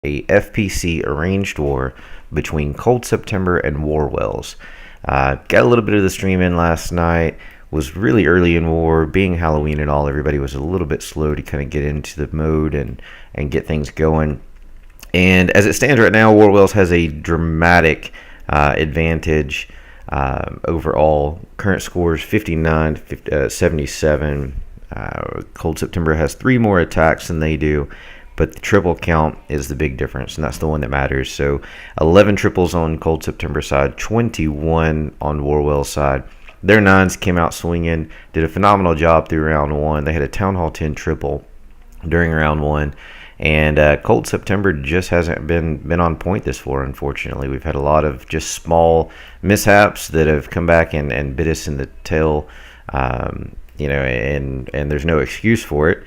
a FPC arranged war between Cold September and Warwells. Got a little bit of the stream in last night. Was really early in war, being Halloween and all. Everybody was a little bit slow to kind of get into the mode and get things going. And as it stands right now, Warwells has a dramatic advantage overall. Current scores 59 77. Cold September has 3 more attacks than they do, but the triple count is the big difference, and that's the one that matters. So 11 triples on Cold September side, 21 on Warwell's side. Their 9s came out swinging, did a phenomenal job through round 1. They had a Town Hall 10 triple during round 1. And Cold September just hasn't been on point this far, unfortunately. We've had a lot of just small mishaps that have come back and bit us in the tail, and there's no excuse for it.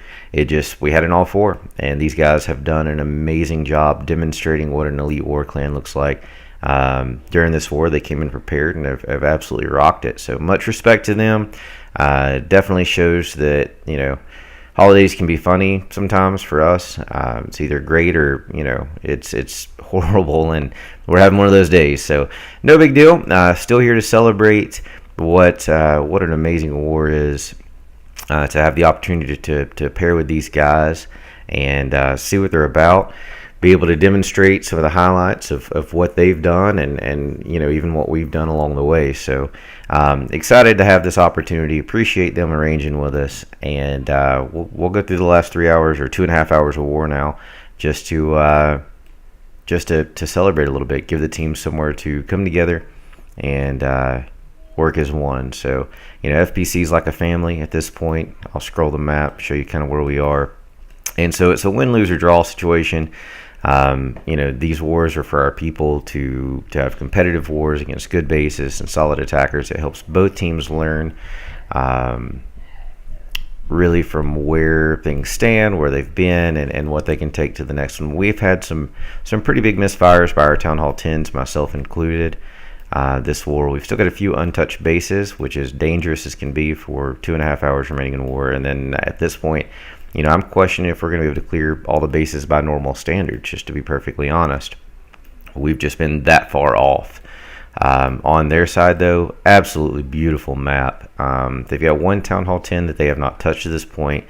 We had an all 4, and these guys have done an amazing job demonstrating what an elite war clan looks like. During this war, they came in prepared and have absolutely rocked it. So much respect to them. Definitely shows that, holidays can be funny sometimes for us. It's either great or, it's horrible, and we're having one of those days. So no big deal. Still here to celebrate what an amazing war is, to have the opportunity to pair with these guys and see what they're about. Be able to demonstrate some of the highlights of what they've done and even what we've done along the way. So excited to have this opportunity. Appreciate them arranging with us, and we'll go through the last 3 hours or 2.5 hours of war now, just to celebrate a little bit, give the team somewhere to come together and work as one. So FPC is like a family at this point. I'll scroll the map, show you kind of where we are, and so it's a win, lose, or draw situation. These wars are for our people to have competitive wars against good bases and solid attackers. It helps both teams learn really from where things stand, where they've been, and what they can take to the next one. We've had some pretty big misfires by our Town Hall 10s, myself included, this war. We've still got a few untouched bases, which is dangerous as can be for 2.5 hours remaining in war. And then at this point, I'm questioning if we're going to be able to clear all the bases by normal standards, just to be perfectly honest. We've just been that far off. On their side, though, absolutely beautiful map. They've got 1 Town Hall 10 that they have not touched to this point.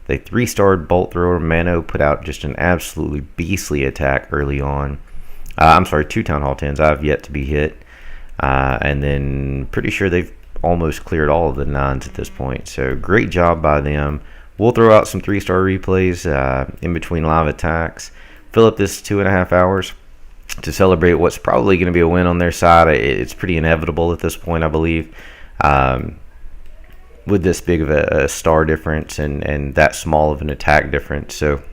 They 3-starred Bolt Thrower. Mano put out just an absolutely beastly attack early on. 2 Town Hall 10s. I have yet to be hit. And then pretty sure they've almost cleared all of the 9s at this point. So great job by them. We'll throw out some 3-star replays in between live attacks. Fill up this 2.5 hours to celebrate what's probably going to be a win on their side. It's pretty inevitable at this point, I believe, with this big of a star difference and that small of an attack difference. So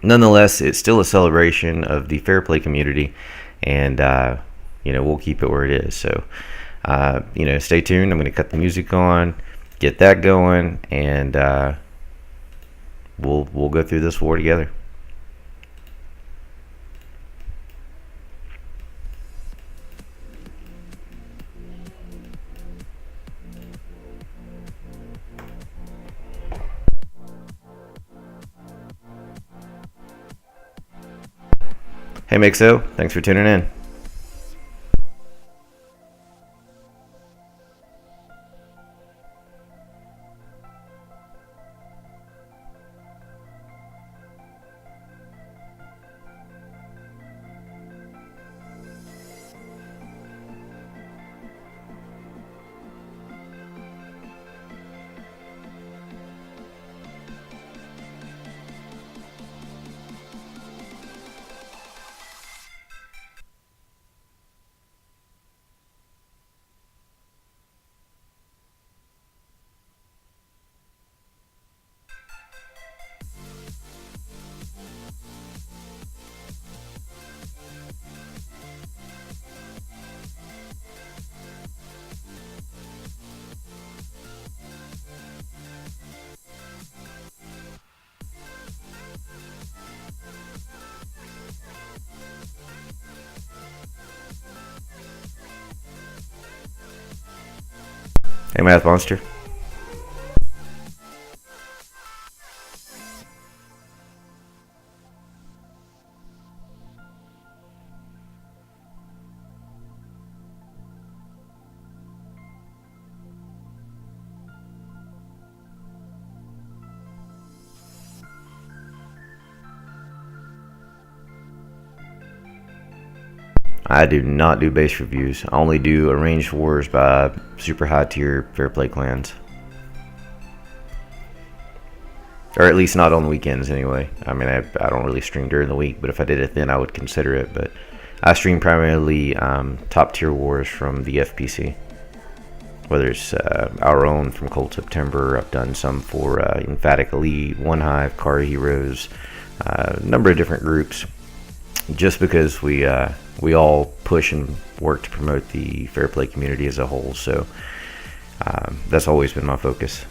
nonetheless, it's still a celebration of the fair play community, and we'll keep it where it is. So stay tuned. I'm going to cut the music on, get that going, and we'll go through this war together. Hey Mixo, thanks for tuning in. Hey Math Monster. I do not do base reviews. I only do arranged wars by super high tier fair play clans. Or at least not on the weekends anyway. I mean, I don't really stream during the week, but if I did it then I would consider it. But I stream primarily top tier wars from the FPC. Whether it's our own from Cold September, I've done some for Emphatic Elite, One Hive, Car Heroes, a number of different groups. Just because we all push and work to promote the fair play community as a whole. So that's always been my focus.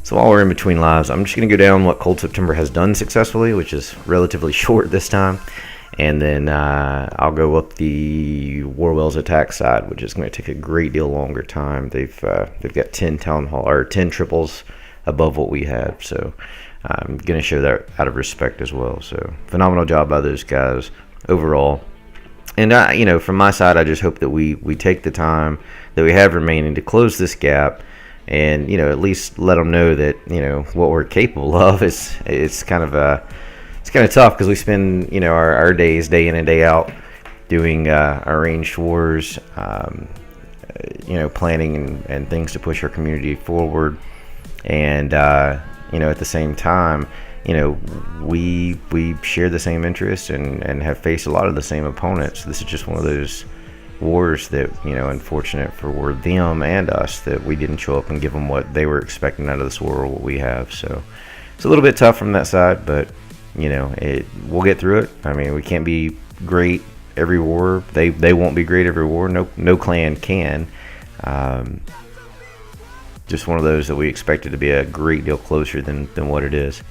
So while we're in between lives, I'm just going to go down what Cold September has done successfully, which is relatively short this time. And then I'll go up the Warwell's attack side, which is going to take a great deal longer time. They've got 10 town hall or 10 triples above what we have. So I'm going to show that out of respect as well. So phenomenal job by those guys overall. And from my side, I just hope that we take the time that we have remaining to close this gap. And at least let them know that what we're capable of. It's kind of tough because we spend our days day in and day out doing arranged wars, planning and things to push our community forward. And at the same time, we share the same interests and have faced a lot of the same opponents. This is just one of those wars that unfortunate for them and us that we didn't show up and give them what they were expecting out of this war or what we have. So it's a little bit tough from that side, but we'll get through it. I mean, we can't be great every war. They won't be great every war. No clan can. Just one of those that we expected to be a great deal closer than what it is.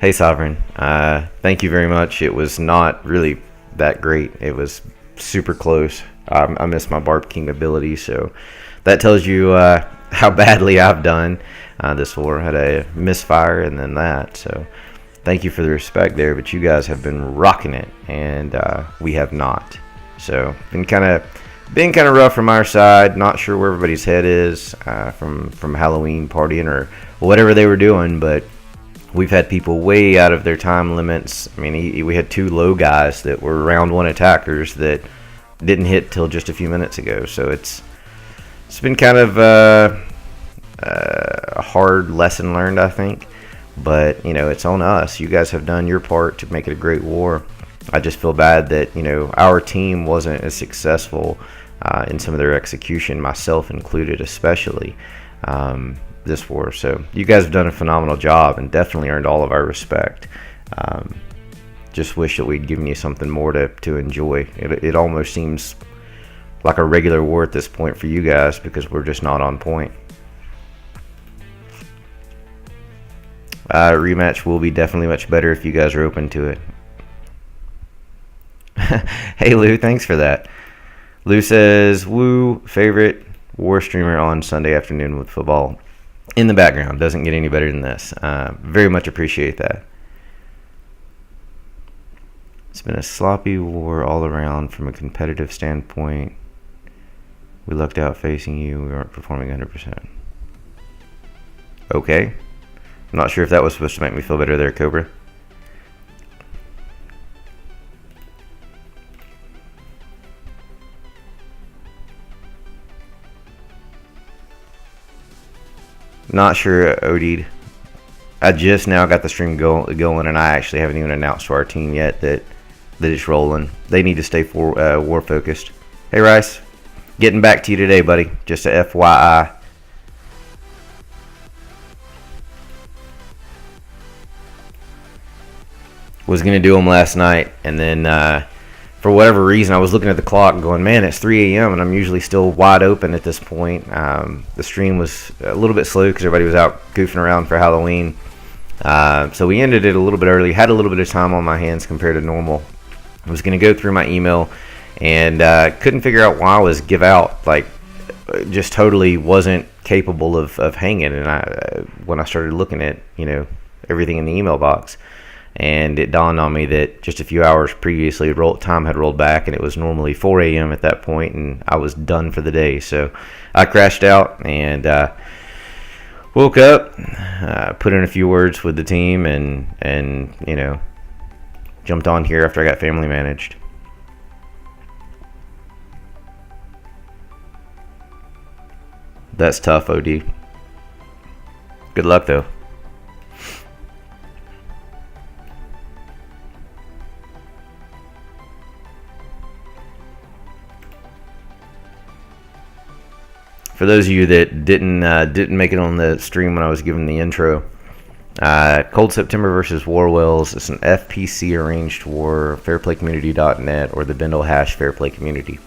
Hey Sovereign, thank you very much. It was not really that great. It was super close. I missed my Barb King ability, so that tells you how badly I've done this war. I had a misfire and then that, so thank you for the respect there, but you guys have been rocking it, and we have not. So been kind of rough from our side. Not sure where everybody's head is from Halloween partying or whatever they were doing, but we've had people way out of their time limits. I mean, we had 2 low guys that were round 1 attackers that didn't hit till just a few minutes ago. So it's been kind of a hard lesson learned, I think. But it's on us. You guys have done your part to make it a great war. I just feel bad that our team wasn't as successful in some of their execution, myself included, especially. This war. So you guys have done a phenomenal job and definitely earned all of our respect. Just wish that we'd given you something more to enjoy. It almost seems like a regular war at this point for you guys because we're just not on point. Rematch will be definitely much better if you guys are open to it. Hey Lou, thanks for that. Lou says, "Woo, favorite war streamer on Sunday afternoon with football in the background. Doesn't get any better than this." Very much appreciate that. It's been a sloppy war all around from a competitive standpoint. We lucked out facing you. We weren't performing 100%. Okay. I'm not sure if that was supposed to make me feel better there, Cobra. Not sure, Odid. I just now got the stream going, and I actually haven't even announced to our team yet that it's rolling. They need to stay war focused. Hey, Rice. Getting back to you today, buddy. Just a FYI. Was going to do them last night, and then for whatever reason, I was looking at the clock and going, man, it's 3 a.m., and I'm usually still wide open at this point. The stream was a little bit slow because everybody was out goofing around for Halloween. So we ended it a little bit early. Had a little bit of time on my hands compared to normal. I was going to go through my email and couldn't figure out why I was give out. Like, just totally wasn't capable of hanging. And when I started looking at, everything in the email box, and it dawned on me that just a few hours previously, time had rolled back, and it was normally 4 a.m. at that point, and I was done for the day. So I crashed out and woke up, put in a few words with the team, and jumped on here after I got family managed. That's tough, OD. Good luck, though. For those of you that didn't make it on the stream when I was giving the intro, Cold September versus Warwells is an FPC arranged war, fairplaycommunity.net, or the Bindle hash Fairplay Community.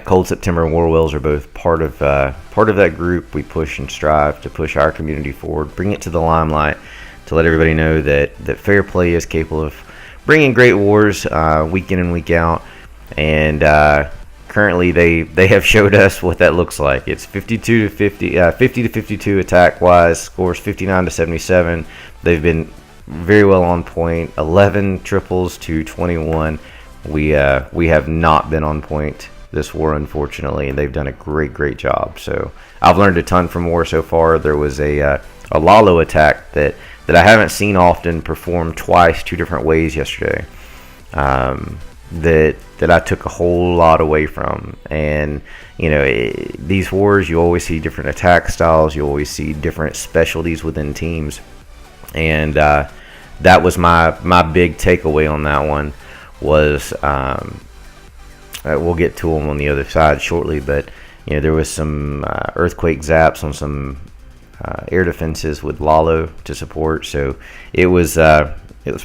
Cold September and Warwells are both part of that group. We push and strive to push our community forward, bring it to the limelight, to let everybody know that fair play is capable of bringing great wars week in and week out. And currently, they have showed us what that looks like. It's 50 to 52 attack wise, scores 59 to 77. They've been very well on point. 11 triples to 21. We have not been on point this war, unfortunately, and they've done a great job. So I've learned a ton from war so far. There was a Lalo attack that I haven't seen often perform twice, two different ways yesterday. That I took a whole lot away from. And these wars, you always see different attack styles, you always see different specialties within teams, and that was my big takeaway on that one. Was we'll get to them on the other side shortly, but there was some earthquake zaps on some air defenses with Lalo to support, so it was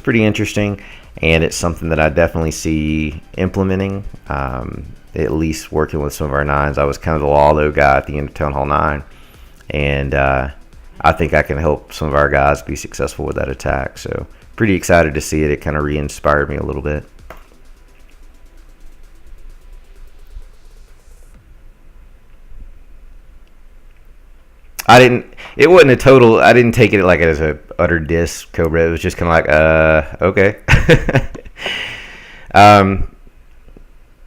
pretty interesting. And it's something that I definitely see implementing, at least working with some of our nines. I was kind of the Lalo guy at the end of Town Hall 9, and I think I can help some of our guys be successful with that attack. So pretty excited to see it. It kind of re-inspired me a little bit. It wasn't a total, I didn't take it like as a utter diss, Cobra. It was just kind of like, okay.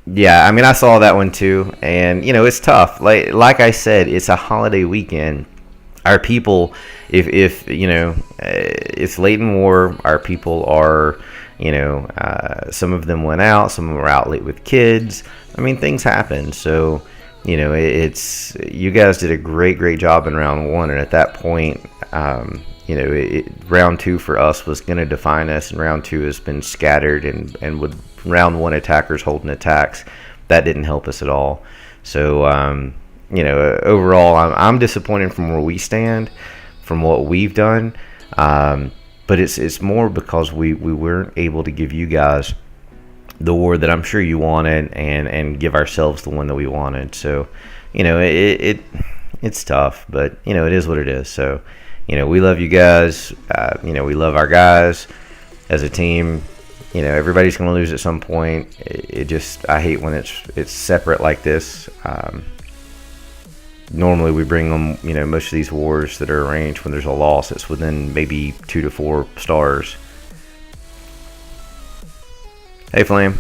Yeah, I mean, I saw that one too, and it's tough. Like I said, it's a holiday weekend. Our people, if it's late in war, our people are, some of them went out, some of them were out late with kids. I mean, things happen. So, it's, you guys did a great job in round one, and at that point, round two for us was going to define us, and round two has been scattered, and with round one attackers holding attacks, that didn't help us at all. So, overall, I'm disappointed from where we stand, from what we've done, but it's more because we weren't able to give you guys the war that I'm sure you wanted, and give ourselves the one that we wanted. So, it's tough, but it is what it is. So, we love you guys. We love our guys as a team. Everybody's going to lose at some point. I hate when it's separate like this. Normally we bring them, most of these wars that are arranged, when there's a loss, it's within maybe 2 to 4 stars. Hey, Flame.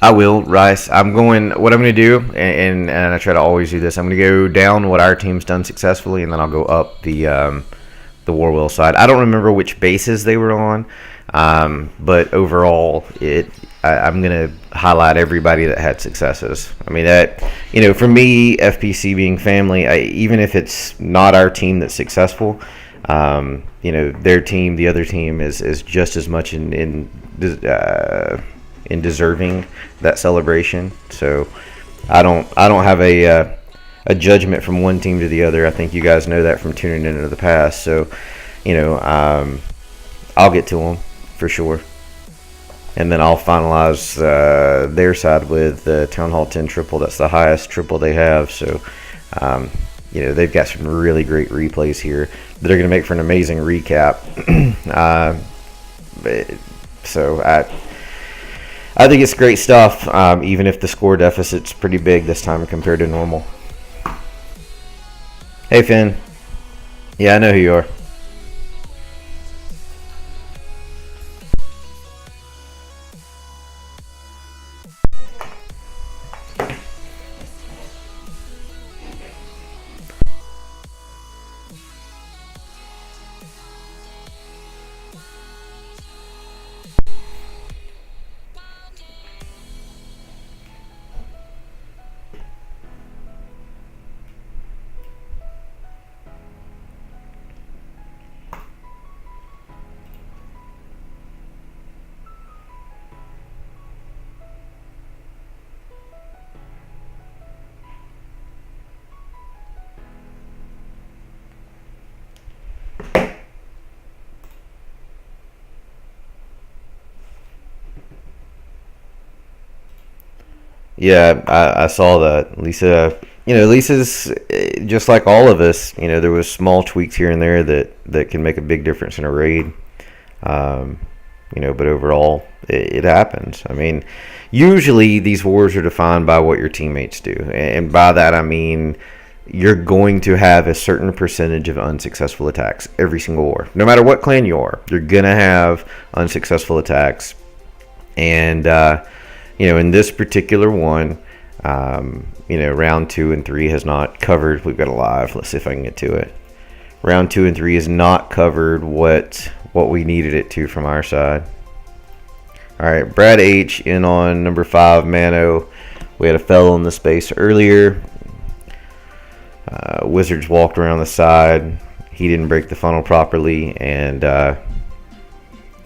I will, Rice. What I'm going to do, and I try to always do this, I'm going to go down what our team's done successfully, and then I'll go up the Warwell side. I don't remember which bases they were on, but overall, I'm going to highlight everybody that had successes. I mean, for me, FPC being family, even if it's not our team that's successful, their team, the other team, is just as much in deserving that celebration. So I don't have a judgment from one team to the other. I think you guys know that from tuning into the past. So I'll get to them for sure, and then I'll finalize their side with the Town Hall 10 triple. That's the highest triple they have. So they've got some really great replays here that are going to make for an amazing recap. So I think it's great stuff, even if the score deficit's pretty big this time compared to normal. Hey, Finn. Yeah, I know who you are. Yeah, I saw that. Lisa, Lisa's just like all of us. There was small tweaks here and there that can make a big difference in a raid. But overall, it happens. I mean, usually these wars are defined by what your teammates do. And by that, I mean you're going to have a certain percentage of unsuccessful attacks every single war. No matter what clan you are, you're going to have unsuccessful attacks. And, in this particular one, round 2 and 3 has not covered. We've got a live. Let's see if I can get to it. Round 2 and 3 has not covered what we needed it to from our side. All right, Brad H in on number 5, Mano. We had a fellow in the space earlier. Wizards walked around the side. He didn't break the funnel properly and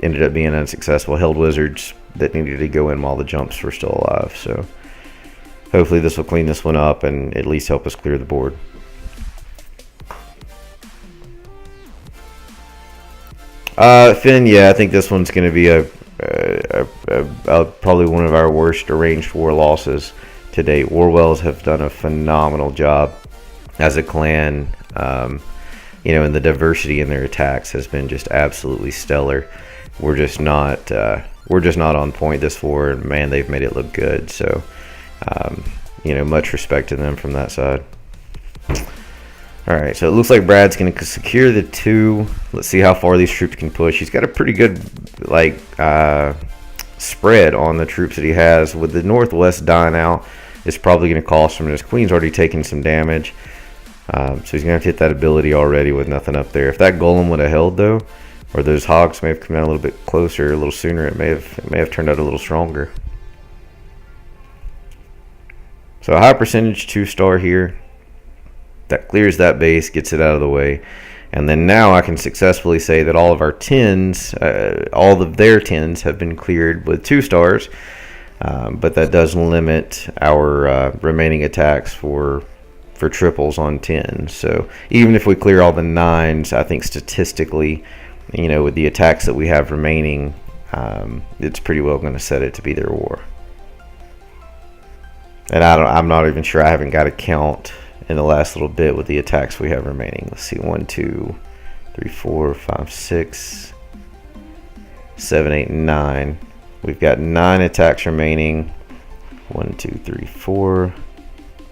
ended up being unsuccessful. Held Wizards that needed to go in while the jumps were still alive. So hopefully this will clean this one up and at least help us clear the board. Finn, yeah, I think this one's going to be probably one of our worst arranged war losses to date. Warwells have done a phenomenal job as a clan. And the diversity in their attacks has been just absolutely stellar. We're just not on point this war, and man, they've made it look good. So, much respect to them from that side. All right, so it looks like Brad's going to secure the 2. Let's see how far these troops can push. He's got a pretty good spread on the troops that he has. With the Northwest dying out, it's probably going to cost him. His Queen's already taken some damage, so he's going to have to hit that ability already with nothing up there. If that Golem would have held, though, or those Hogs may have come out a little bit closer, a little sooner, it may have turned out a little stronger. So a high percentage 2-star here. That clears that base, gets it out of the way. And then now I can successfully say that all of our 10s, all of their 10s have been cleared with 2 stars. But that does limit our remaining attacks for triples on 10s. So even if we clear all the 9s, I think statistically, with the attacks that we have remaining, it's pretty well going to set it to be their war. And I'm not even sure. I haven't got a count in the last little bit with the attacks we have remaining. Let's see, 1, 2, 3, 4, 5, 6, 7, 8, 9. We've got 9 attacks remaining. 1, 2, 3, 4,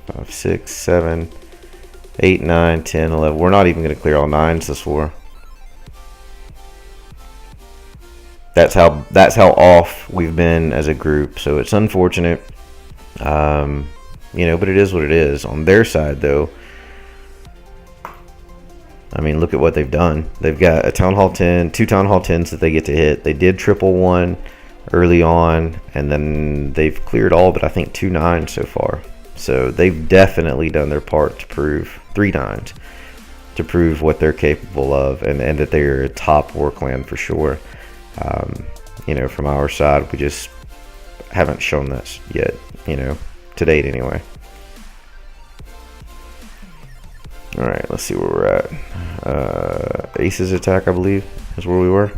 5, 6, 7, 8, 9, 10, 11. We're not even going to clear all 9s this war. That's how off we've been as a group. So it's unfortunate. But it is what it is. On their side, though, I mean, look at what they've done. They've got a Town Hall 10, 2 Town Hall 10s that they get to hit. They did triple 1 early on, and then they've cleared all but I think 2 9s so far. So they've definitely done their part to prove 3 9s, to prove what they're capable of, and that they're a top war clan for sure. From our side, we just haven't shown that yet, to date anyway. All right, let's see where we're at. Ace's attack, I believe, is where we were.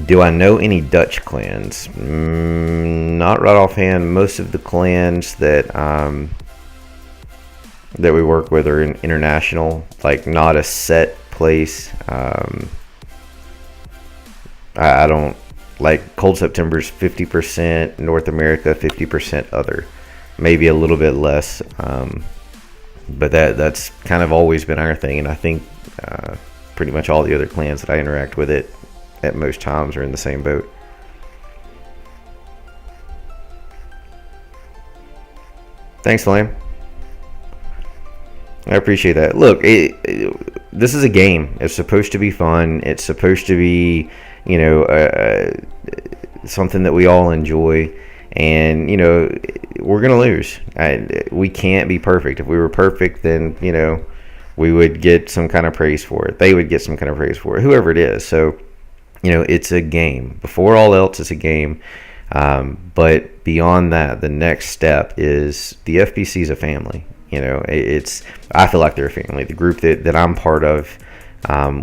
Do I know any Dutch clans? Not right offhand. Most of the clans that we work with are international, like not a set place. I don't like Cold September's 50% North America, 50% other. Maybe a little bit less, but that's kind of always been our thing, and I think pretty much all the other clans that I interact with at most times are in the same boat. Thanks, Lamb. I appreciate that. Look, this is a game. It's supposed to be fun. It's supposed to be, something that we all enjoy. And, we're going to lose. We can't be perfect. If we were perfect, then, we would get some kind of praise for it. They would get some kind of praise for it, whoever it is. So, it's a game. Before all else, it's a game. But beyond that, the next step is the FPC is a family. I feel like they're a family. The group that I'm part of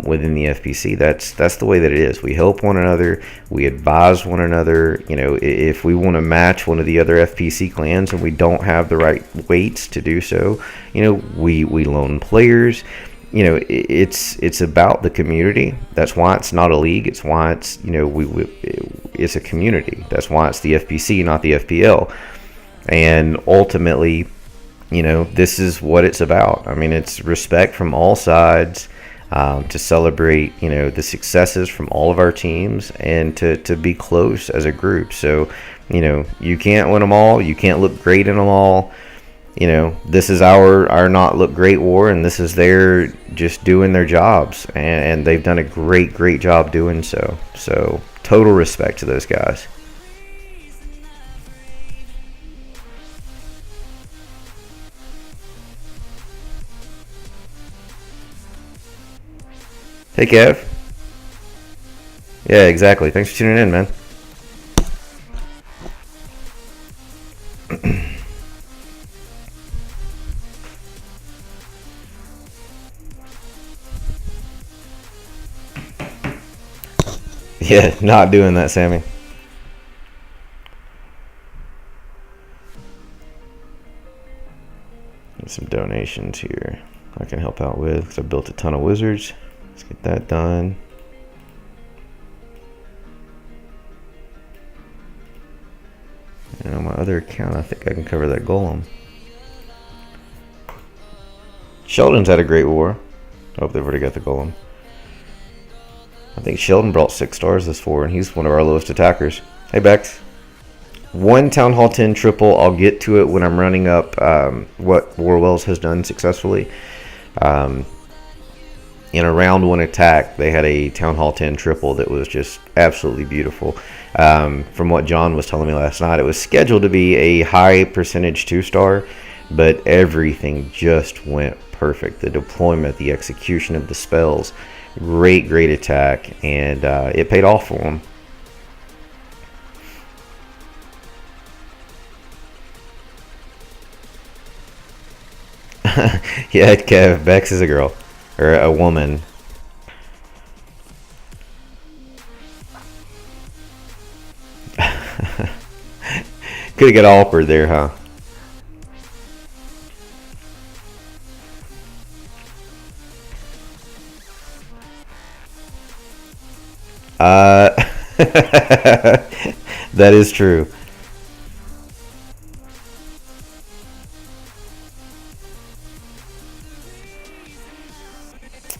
within the FPC, that's the way that it is. We help one another. We advise one another. If we want to match one of the other FPC clans and we don't have the right weights to do so, we loan players. It's about the community. That's why it's not a league. It's why it's it's a community. That's why it's the FPC, not the FPL. And ultimately, this is what it's about. I mean, it's respect from all sides, to celebrate, the successes from all of our teams, and to be close as a group. So, you can't win them all. You can't look great in them all. This is our not look great war, and this is their just doing their jobs, and they've done a great job doing so. So total respect to those guys. Hey Kev. Yeah, exactly. Thanks for tuning in, man. Yeah, not doing that, Sammy. Get some donations here I can help out with because I built a ton of wizards. Let's get that done. And on my other account, I think I can cover that golem. Sheldon's had a great war. I hope they've already got the golem. I think Sheldon brought 6 stars this war, and he's one of our lowest attackers. Hey, Bex. 1 Town Hall 10 triple. I'll get to it when I'm running up what Warwells has done successfully. In a round 1 attack, they had a Town Hall 10 triple that was just absolutely beautiful. From what John was telling me last night, it was scheduled to be a high percentage 2-star, but everything just went perfect. The deployment, the execution of the spells, great attack, and it paid off for them. Yeah, Kev, Bex is a girl. Or a woman. Could get awkward there, huh? That is true.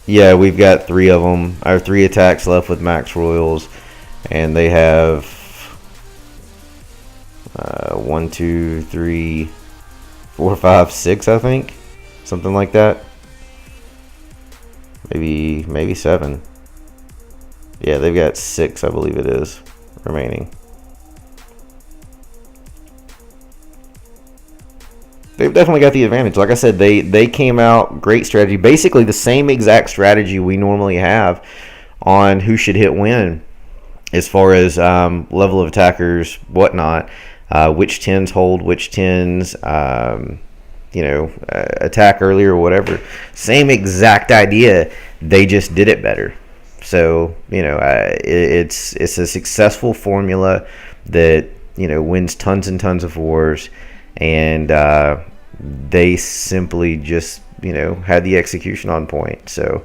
Yeah, we've got 3 of them. Our 3 attacks left with Max Royals, and they have 1, 2, 3, 4, 5, 6, I think, something like that. Maybe 7. Yeah, they've got 6, I believe it is, remaining. They've definitely got the advantage. Like I said, they came out, great strategy. Basically the same exact strategy we normally have on who should hit when, as far as level of attackers, whatnot, which 10s hold, which 10s, attack earlier or whatever. Same exact idea. They just did it better. So, it's a successful formula that, wins tons and tons of wars. And they simply just, had the execution on point. So,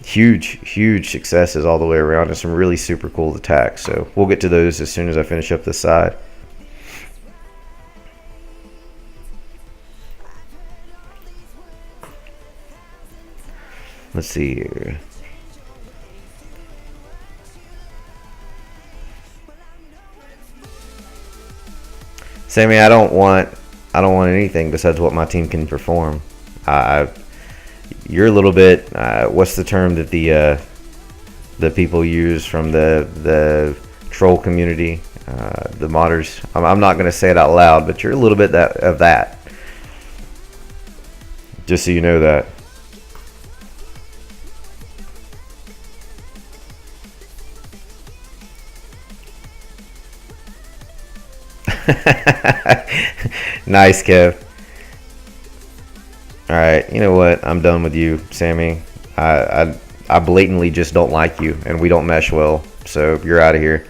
huge successes all the way around and some really super cool attacks. So we'll get to those as soon as I finish up this side. Let's see here. Sammy, I don't want anything besides what my team can perform. You're a little bit. What's the term that the people use from the troll community, the modders? I'm not going to say it out loud, but you're a little bit of that. Just so you know that. Nice, Kev. All right, you know what? I'm done with you, Sammy. I blatantly just don't like you, and we don't mesh well. So you're out of here.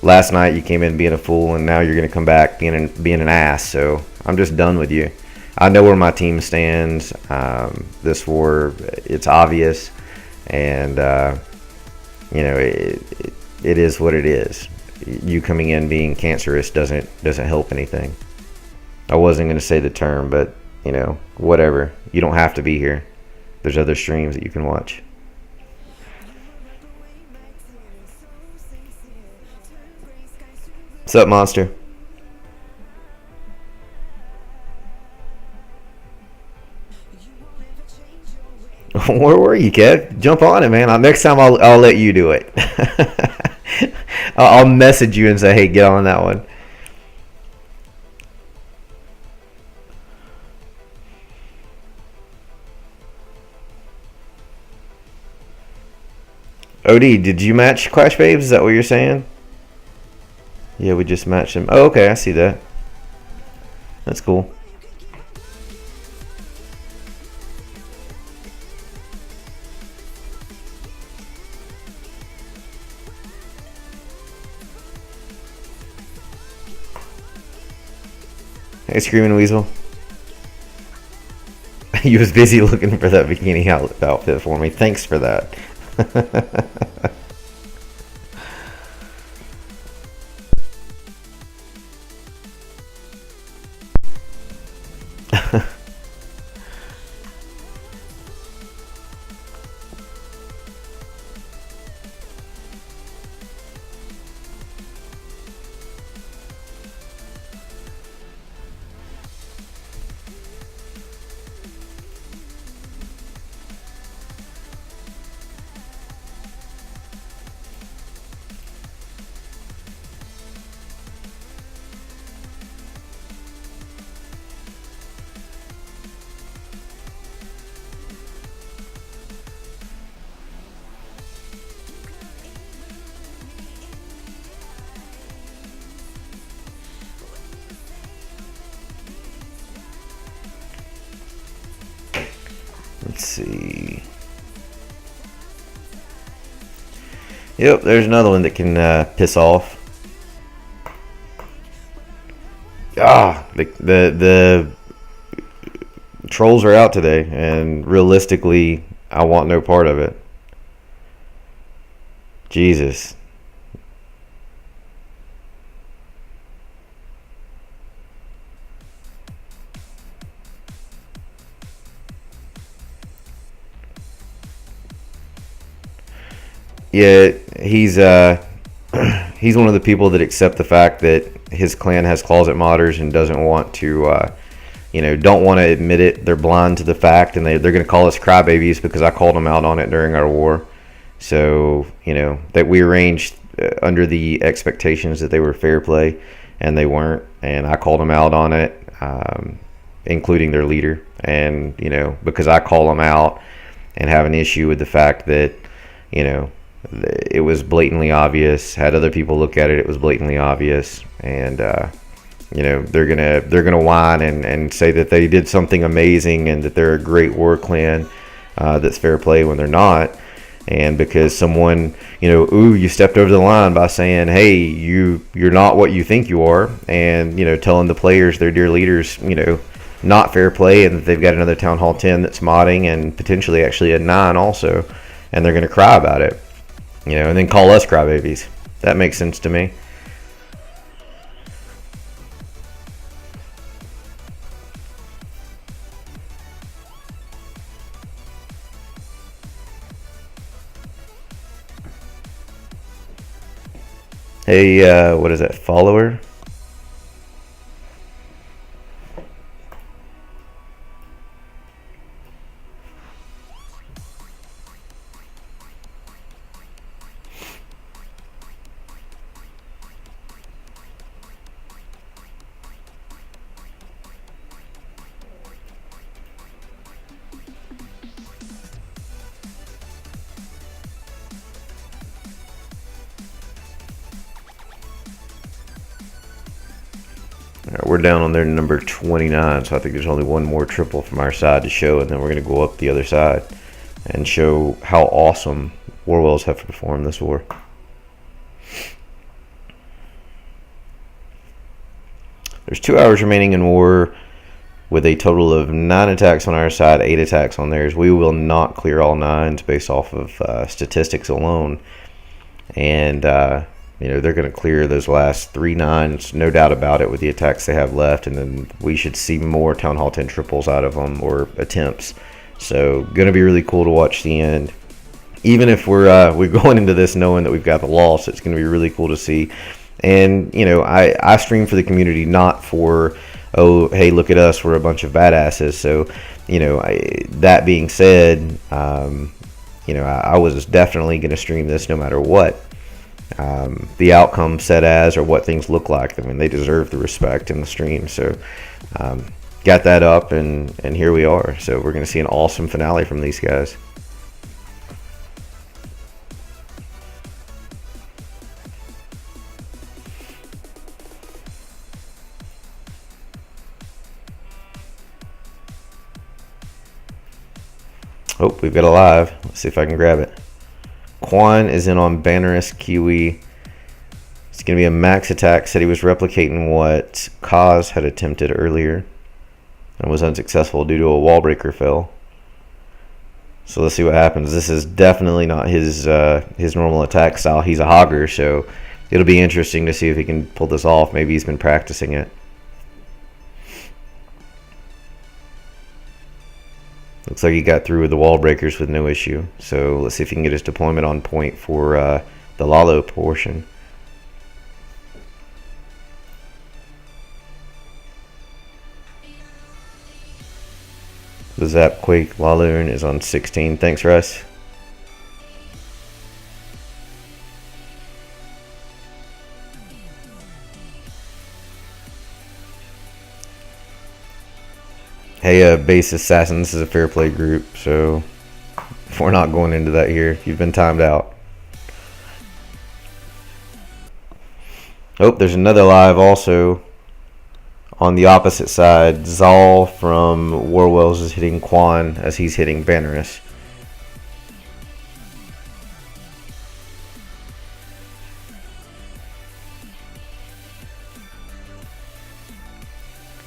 Last night you came in being a fool, and now you're gonna come back being an ass. So I'm just done with you. I know where my team stands. This war, it's obvious, and it is what it is. You coming in being cancerous doesn't help anything. I wasn't going to say the term, but whatever. You don't have to be here. There's other streams that you can watch. What's up, monster? Where were you, Kev? Jump on it, man. Next time I'll let you do it. I'll message you and say, hey, get on that one. OD, did you match Clash Babes? Is that what you're saying? Yeah, we just matched them. Oh, okay, I see that. That's cool. Hey, Screaming Weasel. He was busy looking for that bikini outfit for me. Thanks for that. Let's see. Yep, there's another one that can piss off. The trolls are out today, and realistically, I want no part of it. Jesus. Yeah, he's he's one of the people that accept the fact that his clan has closet modders and doesn't want to, don't want to admit it. They're blind to the fact, and they're going to call us crybabies because I called them out on it during our war. So, that we arranged under the expectations that they were fair play, and they weren't. And I called them out on it, including their leader. And, because I call them out and have an issue with the fact that, it was blatantly obvious. Had other people look at it, it was blatantly obvious. And, they're gonna whine and say that they did something amazing and that they're a great war clan that's fair play when they're not. And because someone, you stepped over the line by saying, hey, you're not what you think you are, and telling the players, their dear leaders, not fair play, and that they've got another Town Hall 10 that's modding, and potentially actually a 9 also, and they're gonna cry about it, and then call us crybabies. That makes sense to me. Hey, what is that, follower? We're down on their number 29, so I think there's only one more triple from our side to show, and then we're going to go up the other side and show how awesome Warwells have performed this war. There's 2 hours remaining in war with a total of 9 attacks on our side, 8 attacks on theirs. We will not clear all 9s based off of statistics alone. And they're going to clear those last 3 9s, no doubt about it, with the attacks they have left. And then we should see more Town Hall 10 triples out of them, or attempts. So, going to be really cool to watch the end. Even if we're going into this knowing that we've got the loss, it's going to be really cool to see. And, I stream for the community, not for, oh, hey, look at us, we're a bunch of badasses. So, that being said, I was definitely going to stream this no matter what. The outcome set as, or what things look like. I mean, they deserve the respect in the stream. So got that up, and here we are. So we're going to see an awesome finale from these guys. Oh, we've got a live. Let's see if I can grab it. Quan is in on Bannerous Kiwi It's going to be a max attack. Said he was replicating what Kaz had attempted earlier and was unsuccessful due to a wall breaker fail. So let's see what happens. This is definitely not his normal attack style. He's a hogger, so it'll be interesting to see if he can pull this off. Maybe he's been practicing it. Looks like he got through with the wall breakers with no issue. So let's see if he can get his deployment on point for the Lalo portion. The Zap Quake Laloon is on 16. Thanks, Russ. Hey, Base Assassin, this is a fair play group, so we're not going into that here. You've been timed out. Oh, there's another live also on the opposite side. Zal from Warwells is hitting Quan as he's hitting Bannerus.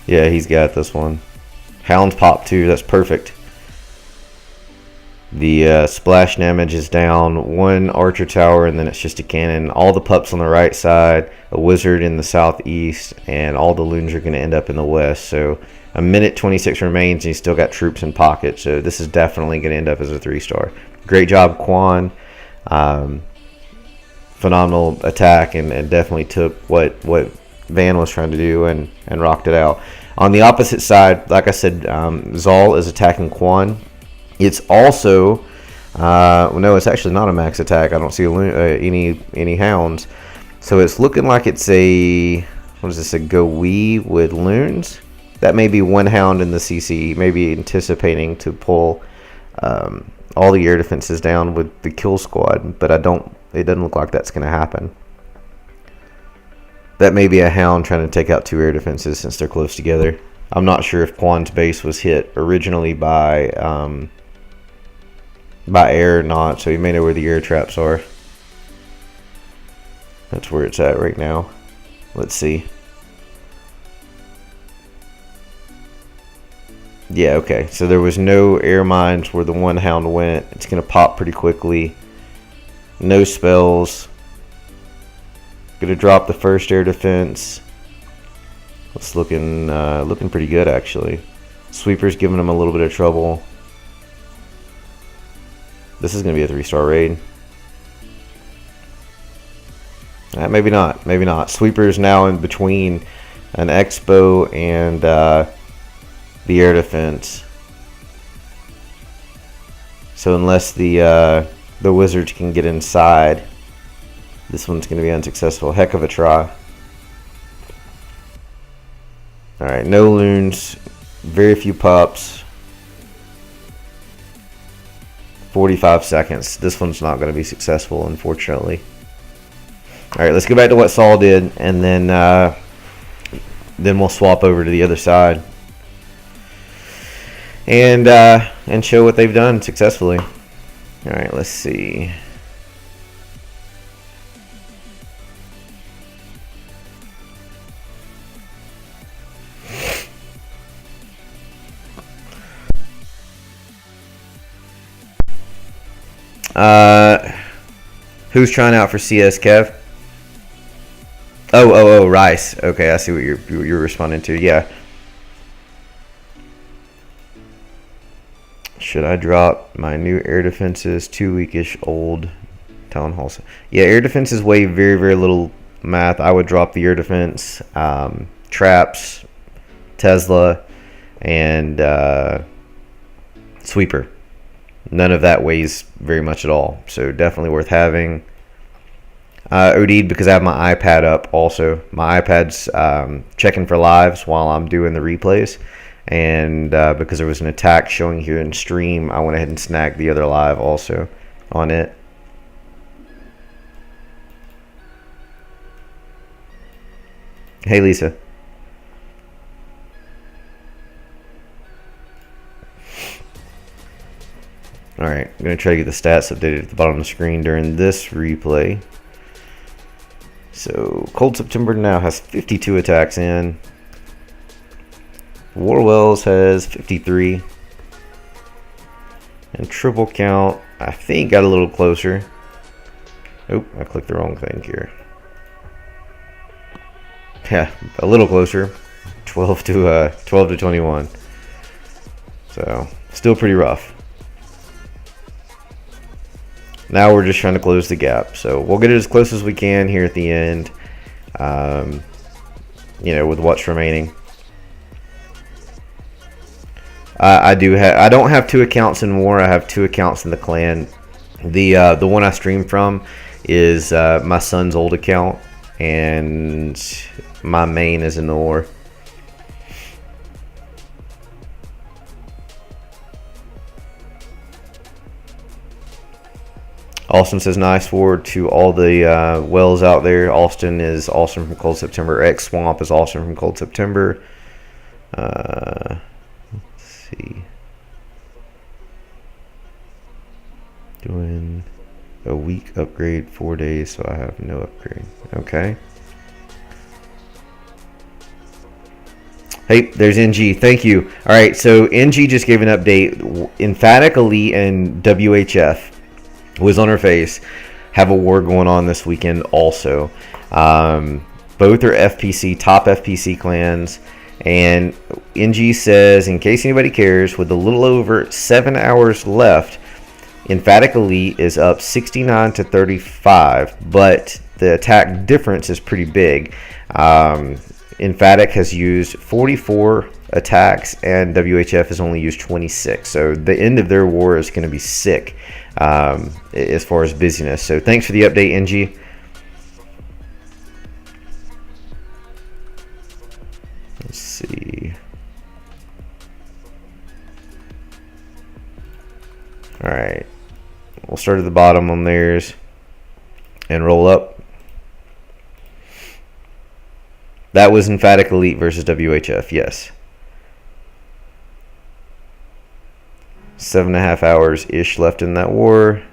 Yeah, he's got this one. Hounds pop too, that's perfect. The splash damage is down, one archer tower, and then it's just a cannon. All the pups on the right side, a wizard in the southeast, and all the loons are going to end up in the west. So a minute 26 remains, and he's still got troops in pocket. So this is definitely going to end up as a 3-star. Great job, Quan. Phenomenal attack, and definitely took what Van was trying to do and rocked it out. On the opposite side, like I said, Zal is attacking Quan. It's also, no, it's actually not a max attack. I don't see any hounds. So it's looking like it's a, what is this, a Goee with loons? That may be one hound in the CC, maybe anticipating to pull all the air defenses down with the kill squad, but it doesn't look like that's going to happen. That may be a hound trying to take out 2 air defenses since they're close together. I'm not sure if Quan's base was hit originally by air or not, so you may know where the air traps are. That's where it's at right now. Let's see. Yeah, okay. So there was no air mines where the one hound went. It's going to pop pretty quickly. No spells. Going to drop the first air defense. It's looking pretty good, actually. Sweeper's giving him a little bit of trouble. This is going to be a 3-star raid. Maybe not. Maybe not. Sweeper's now in between an Expo and the air defense. So unless the wizards can get inside, this one's going to be unsuccessful. Heck of a try. Alright, no loons. Very few pups. 45 seconds. This one's not going to be successful, unfortunately. Alright, let's go back to what Saul did, and then we'll swap over to the other side. And show what they've done successfully. Alright, let's see. Who's trying out for CS, Kev? Oh, Rice. Okay, I see what you're responding to. Yeah. Should I drop my new air defenses? 2 weekish old town halls. Yeah, air defenses weigh very, very little math. I would drop the air defense, traps, Tesla, and sweeper. None of that weighs very much at all, so definitely worth having. OD'd because I have my iPad up also. My iPad's checking for lives while I'm doing the replays, and because there was an attack showing here in stream, I went ahead and snagged the other live also on it. Hey, Lisa. Alright, I'm going to try to get the stats updated at the bottom of the screen during this replay. So Cold September now has 52 attacks in. Warwells has 53. And triple count, I think, got a little closer. Oh, I clicked the wrong thing here. Yeah, a little closer. 12 to 21. So still pretty rough. Now we're just trying to close the gap. So we'll get it as close as we can here at the end. With what's remaining. I don't have 2 accounts in War. I have 2 accounts in the clan. The one I stream from is my son's old account, and my main is in the War. Austin says nice forward to all the wells out there. Austin is awesome from Cold September. X Swamp is awesome from Cold September. Let's see. Doing a week upgrade, 4 days, so I have no upgrade. Okay. Hey, there's NG. Thank you. All right, so NG just gave an update. Emphatic Elite and WHF was on her face. Have a war going on this weekend also. Both are FPC, top FPC clans. And NG says, in case anybody cares, with a little over 7 hours left, Emphatic Elite is up 69 to 35, but the attack difference is pretty big. Emphatic has used 44 attacks and WHF has only used 26. So the end of their war is going to be sick as far as busyness. So thanks for the update, NG. Let's see. All right. We'll start at the bottom on theirs and roll up. That was Emphatic Elite versus WHF, yes. 7.5 hours-ish left in that war.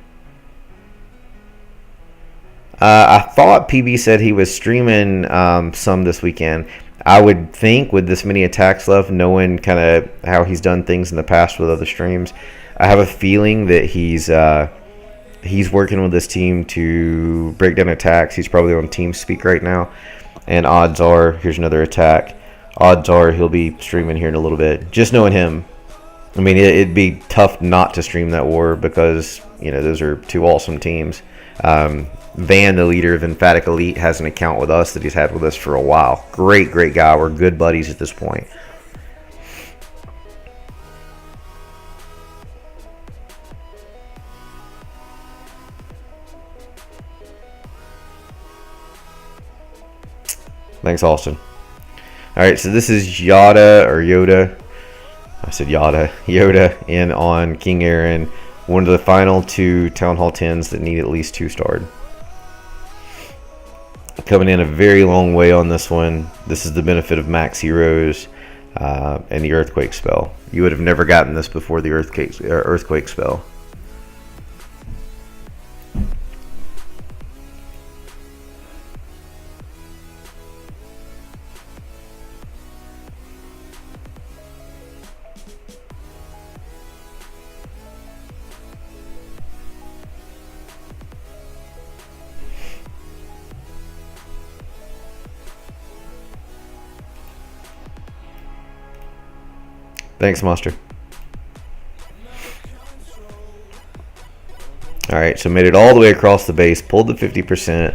I thought PB said he was streaming some this weekend. I would think with this many attacks left, knowing kind of how he's done things in the past with other streams, I have a feeling that he's working with this team to break down attacks. He's probably on TeamSpeak right now. And odds are, here's another attack. Odds are he'll be streaming here in a little bit. Just knowing him, I mean, it'd be tough not to stream that war because, those are 2 awesome teams. Van, the leader of Emphatic Elite, has an account with us that he's had with us for a while. Great guy. We're good buddies at this point. Thanks, Austin. All right, so this is Yoda. I said Yoda in on King Aaron. One of the final 2 Town Hall 10s that need at least 2 starred. Coming in a very long way on this one. This is the benefit of max heroes and the Earthquake spell. You would have never gotten this before the Earthquake spell. Thanks, Monster. Alright, so made it all the way across the base, pulled the 50%.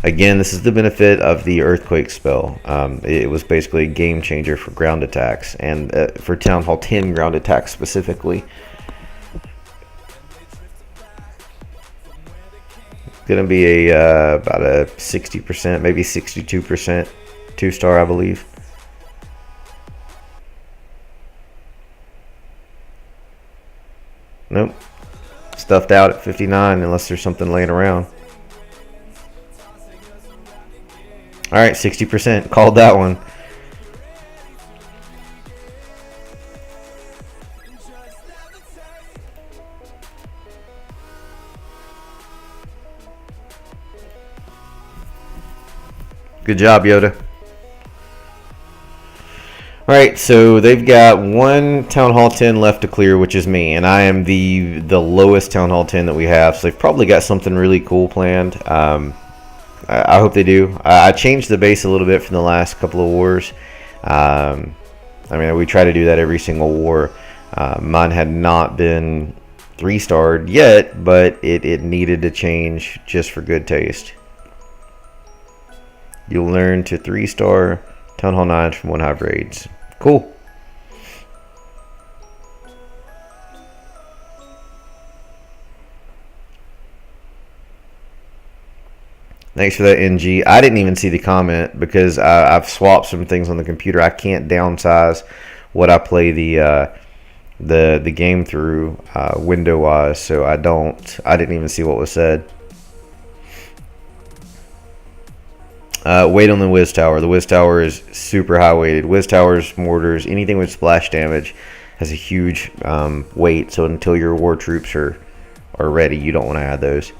Again, this is the benefit of the Earthquake spell. It was basically a game changer for ground attacks, and for Town Hall 10 ground attacks specifically. Going to be about a 60%, maybe 62% 2-star, I believe. Nope. Stuffed out at 59 unless there's something laying around. Alright, 60%. Called that one. Good job, Yoda. Alright, so they've got one Town Hall 10 left to clear, which is me, and I am the lowest Town Hall 10 that we have, so they've probably got something really cool planned. I hope they do. I changed the base a little bit from the last couple of wars. I mean, we try to do that every single war. Mine had not been 3-starred yet, but it needed to change just for good taste. You'll learn to 3-star Town Hall 9s from 1 hive raids. Cool. Thanks for that, NG. I didn't even see the comment because I've swapped some things on the computer. I can't downsize what I play the game through window wise, so I didn't even see what was said. Weight on the Wiz Tower. The Wiz Tower is super high weighted. Wiz Towers, mortars, anything with splash damage has a huge weight. So until your war troops are ready, you don't want to add those.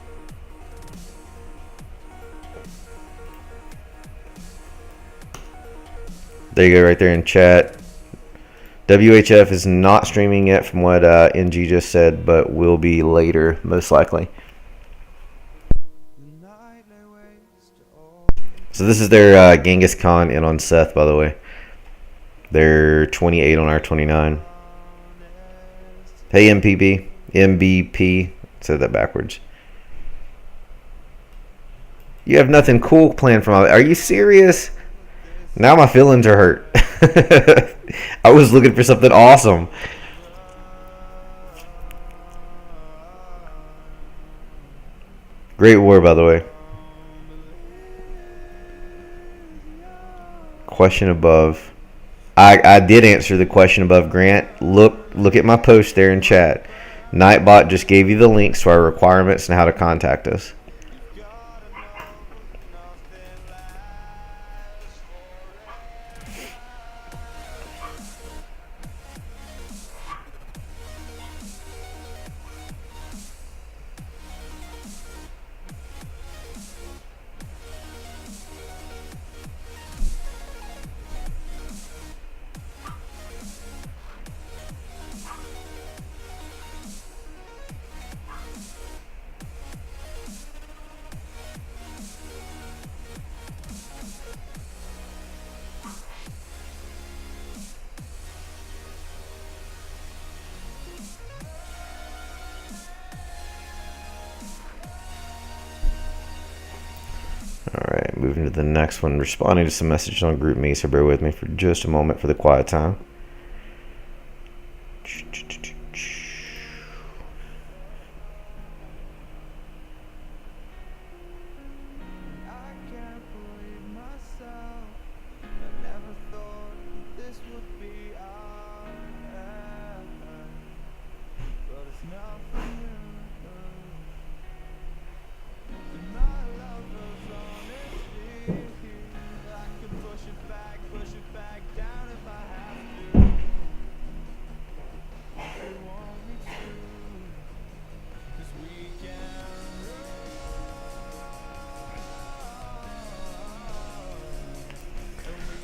There you go, right there in chat. WHF is not streaming yet, from what NG just said, but will be later, most likely. So this is their Genghis Khan in on Seth, by the way. They're 28 on our 29. Hey, MPB. MBP. Said that backwards. You have nothing cool planned for my... Are you serious? Now my feelings are hurt. I was looking for something awesome. Great war, by the way. Question above. I did answer the question above, Grant. Look at my post there in chat. Nightbot just gave you the links to our requirements and how to contact us. Alright, moving to the next one. Responding to some messages on GroupMe, so bear with me for just a moment for the quiet time.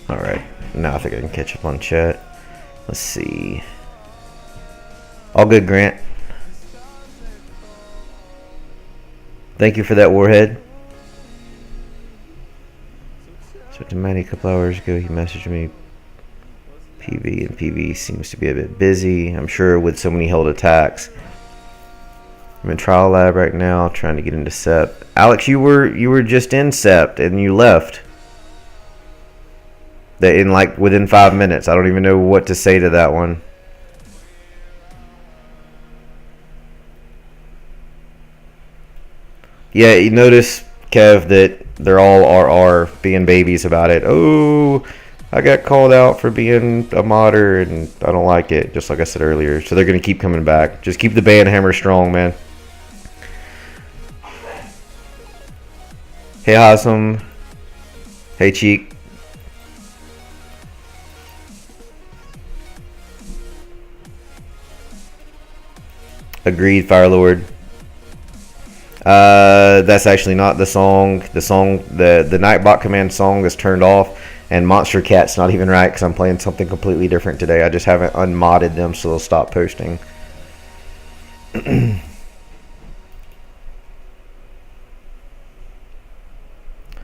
Alright, now I think I can catch up on chat. Let's see. All good, Grant. Thank you for that, Warhead. So to Manny a couple hours ago, he messaged me PV, and PV seems to be a bit busy. I'm sure with so many held attacks. I'm in trial lab right now, trying to get into Sept. Alex, you were just in Sept and you left. That in like within 5 minutes. I don't even know what to say to that one. Yeah, you notice, Kev, that they're all RR being babies about it. Oh, I got called out for being a modder and I don't like it, just like I said earlier. So they're going to keep coming back. Just keep the band hammer strong, man. Hey, Hasem. Hey, Cheek. Agreed, Firelord. That's actually not the song. The Nightbot command song is turned off, and Monster Cat's not even right because I'm playing something completely different today. I just haven't unmodded them, so they'll stop posting.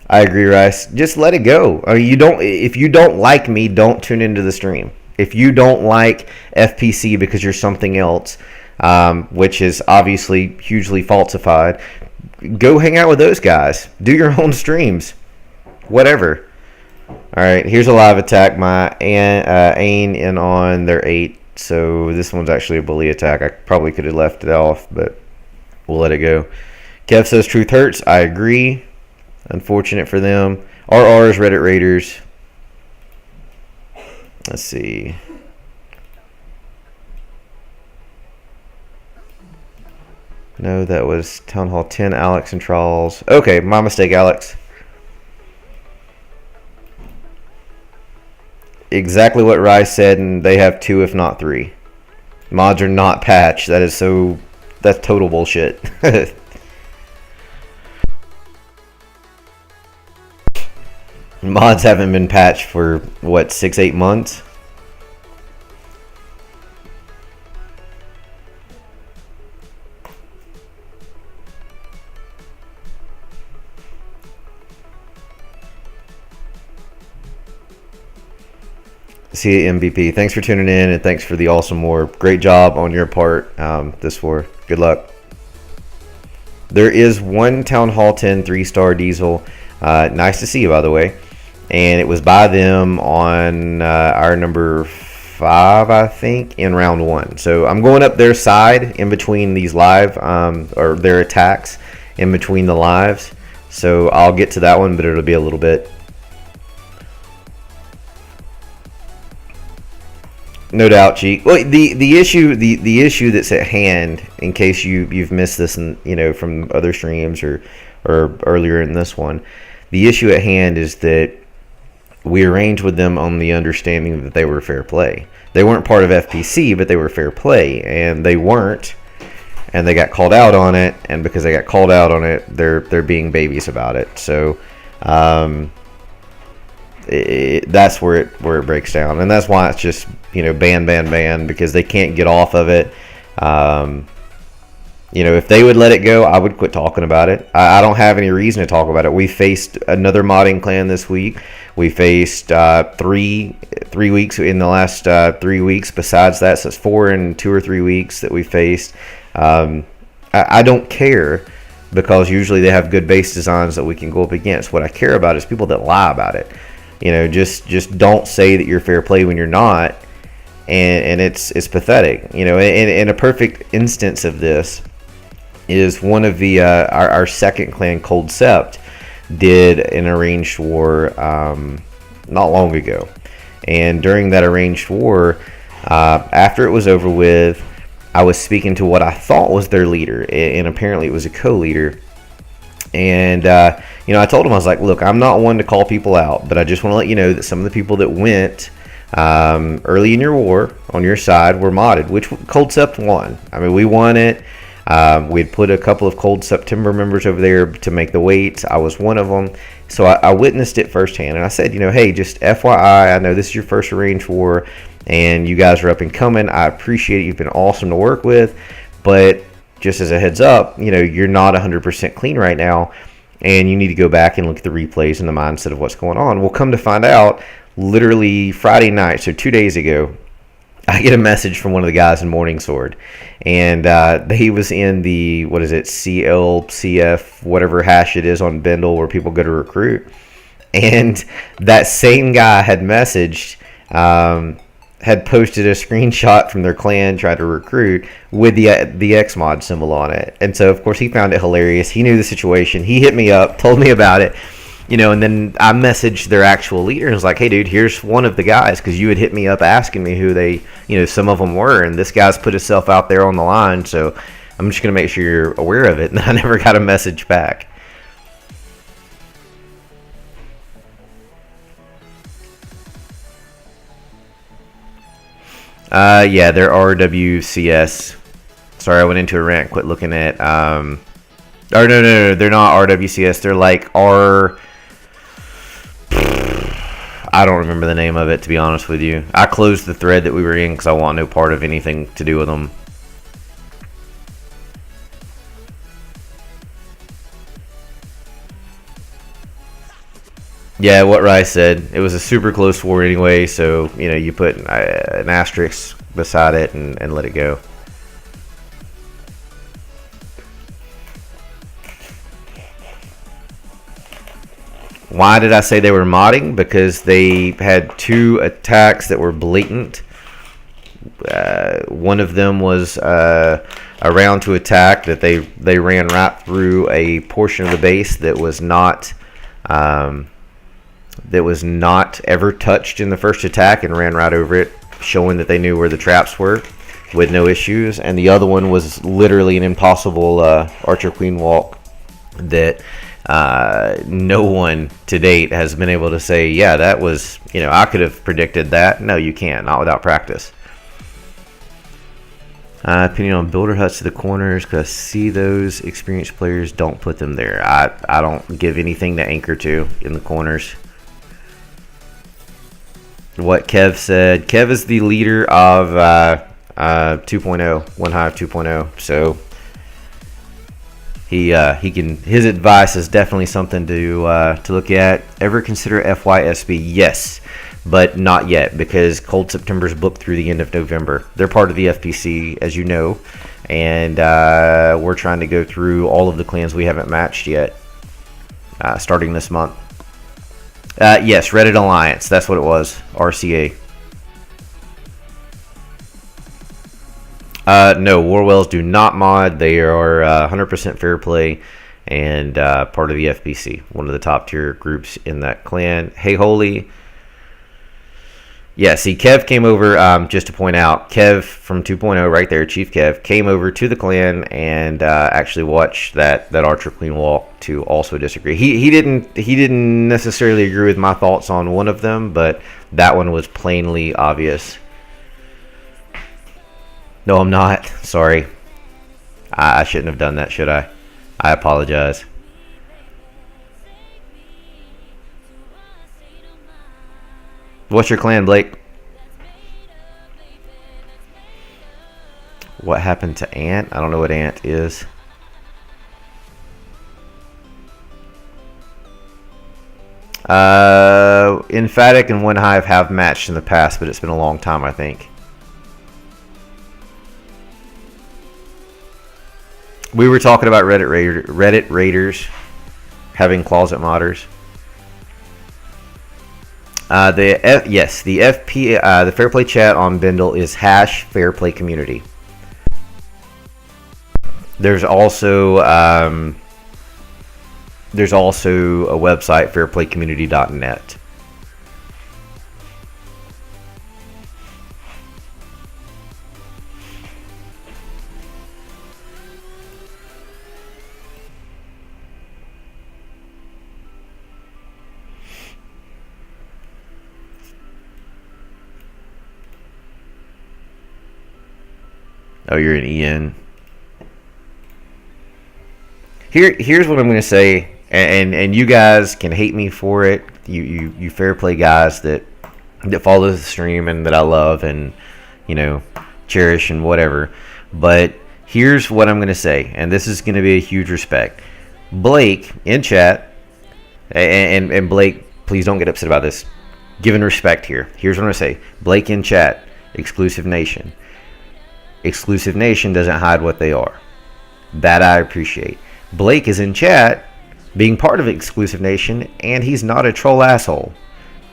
I agree, Rice. Just let it go. I mean, if you don't like me, don't tune into the stream. If you don't like FPC because you're something else, which is obviously hugely falsified, go hang out with those guys. Do your own streams. Whatever. All right, here's a live attack. My Ain in on their 8. So this one's actually a bully attack. I probably could have left it off, but we'll let it go. Kev says truth hurts. I agree. Unfortunate for them. RR's Reddit Raiders. Let's see. No, that was Town Hall 10, Alex and Charles. Okay, my mistake, Alex. Exactly what Rice said, and they have 2, if not 3. Mods are not patched. That's total bullshit. Mods haven't been patched for, what, 6-8 months? See you, MVP. Thanks for tuning in, and thanks for the awesome war. Great job on your part this war. Good luck. There is one Town Hall 10 3-star diesel. Nice to see you, by the way. And it was by them on our number 5, I think, in round 1. So I'm going up their side in between these live, or their attacks in between the lives. So I'll get to that one, but it'll be a little bit. No doubt, Cheek. Well, the issue that's at hand, in case you've missed this, from other streams or earlier in this one, the issue at hand is that we arranged with them on the understanding that they were fair play. They weren't part of FPC, but they were fair play, and they weren't, and they got called out on it. And because they got called out on it, they're being babies about it. So that's where it breaks down, and that's why it's just ban, because they can't get off of it. If they would let it go, I would quit talking about it. I don't have any reason to talk about it. We faced another modding clan this week. We faced 3 weeks in the last 3 weeks. Besides that, so it's 4 in 2 or 3 weeks that we faced. I don't care, because usually they have good base designs that we can go up against. What I care about is people that lie about it. Just don't say that you're fair play when you're not, and it's pathetic. In a perfect instance of this is one of the our second clan, Cold Sept, did an arranged war not long ago, and during that arranged war, after it was over with, I was speaking to what I thought was their leader, and apparently it was a co-leader. And I told him, I was like, look, I'm not one to call people out, but I just want to let you know that some of the people that went early in your war on your side were modded, which Cold Sept won. I mean, we won it. We'd put a couple of Cold September members over there to make the weights. I was one of them. So I witnessed it firsthand. And I said, hey, just FYI, I know this is your first arranged war, and you guys are up and coming. I appreciate it. You've been awesome to work with. But just as a heads up, you're not 100% clean right now, and you need to go back and look at the replays and the mindset of what's going on. We'll come to find out, literally Friday night, so 2 days ago, I get a message from one of the guys in Morning Sword, and he was in the, CLCF, whatever hash it is on Bendel where people go to recruit, and that same guy had messaged, had posted a screenshot from their clan, tried to recruit, with the Xmod symbol on it. And so, of course, he found it hilarious. He knew the situation. He hit me up, told me about it, and then I messaged their actual leader and was like, hey, dude, here's one of the guys, because you had hit me up asking me who they, some of them were, and this guy's put himself out there on the line, so I'm just going to make sure you're aware of it. And I never got a message back. They're RWCS. Sorry, I went into a rant. Quit looking at Or no, they're not RWCS. They're like R. I don't remember the name of it, to be honest with you. I closed the thread that we were in because I want no part of anything to do with them. Yeah, what Rice said. It was a super close war anyway, so, you put an asterisk beside it and let it go. Why did I say they were modding? Because they had 2 attacks that were blatant. One of them was a round to attack that they ran right through a portion of the base that was not ever touched in the first attack and ran right over it, showing that they knew where the traps were with no issues. And the other one was literally an impossible Archer Queen walk that no one to date has been able to say, yeah, that was, I could have predicted that. No, you can't, not without practice. Opinion on builder huts to the corners, because see those experienced players don't put them there. I don't give anything to anchor to in the corners. What Kev said. Kev is the leader of 2.0, One Hive 2.0. So he can. His advice is definitely something to look at. Ever consider FYSB? Yes, but not yet, because Cold September is booked through the end of November. They're part of the FPC, as you know, and we're trying to go through all of the clans we haven't matched yet, starting this month. Yes, Reddit Alliance. That's what it was. RCA. No, Warwells do not mod. They are 100% fair play and part of the FPC. One of the top tier groups in that clan. Hey, Holy. Yeah, see, Kev came over, just to point out, Kev from 2.0 right there, Chief Kev, came over to the clan and actually watched that Archer Queen walk to also disagree. He didn't necessarily agree with my thoughts on one of them, but that one was plainly obvious. No, I'm not. Sorry. I shouldn't have done that, should I? I apologize. What's your clan, Blake? What happened to Ant? I don't know what Ant is. Emphatic and One Hive have matched in the past, but it's been a long time, I think. We were talking about Reddit Raiders having closet modders. The Fair Play chat on Bindle is #FairPlayCommunity. There's also a website, fairplaycommunity.net. Oh, you're an EN. Here's what I'm going to say, and you guys can hate me for it. You fair play guys that follow the stream and that I love and cherish and whatever. But here's what I'm going to say, and this is going to be a huge respect. Blake in chat, and Blake, please don't get upset about this. Given respect here, here's what I'm going to say. Blake in chat, Exclusive Nation. Exclusive Nation doesn't hide what they are. That I appreciate. Blake is in chat being part of Exclusive Nation, and he's not a troll asshole.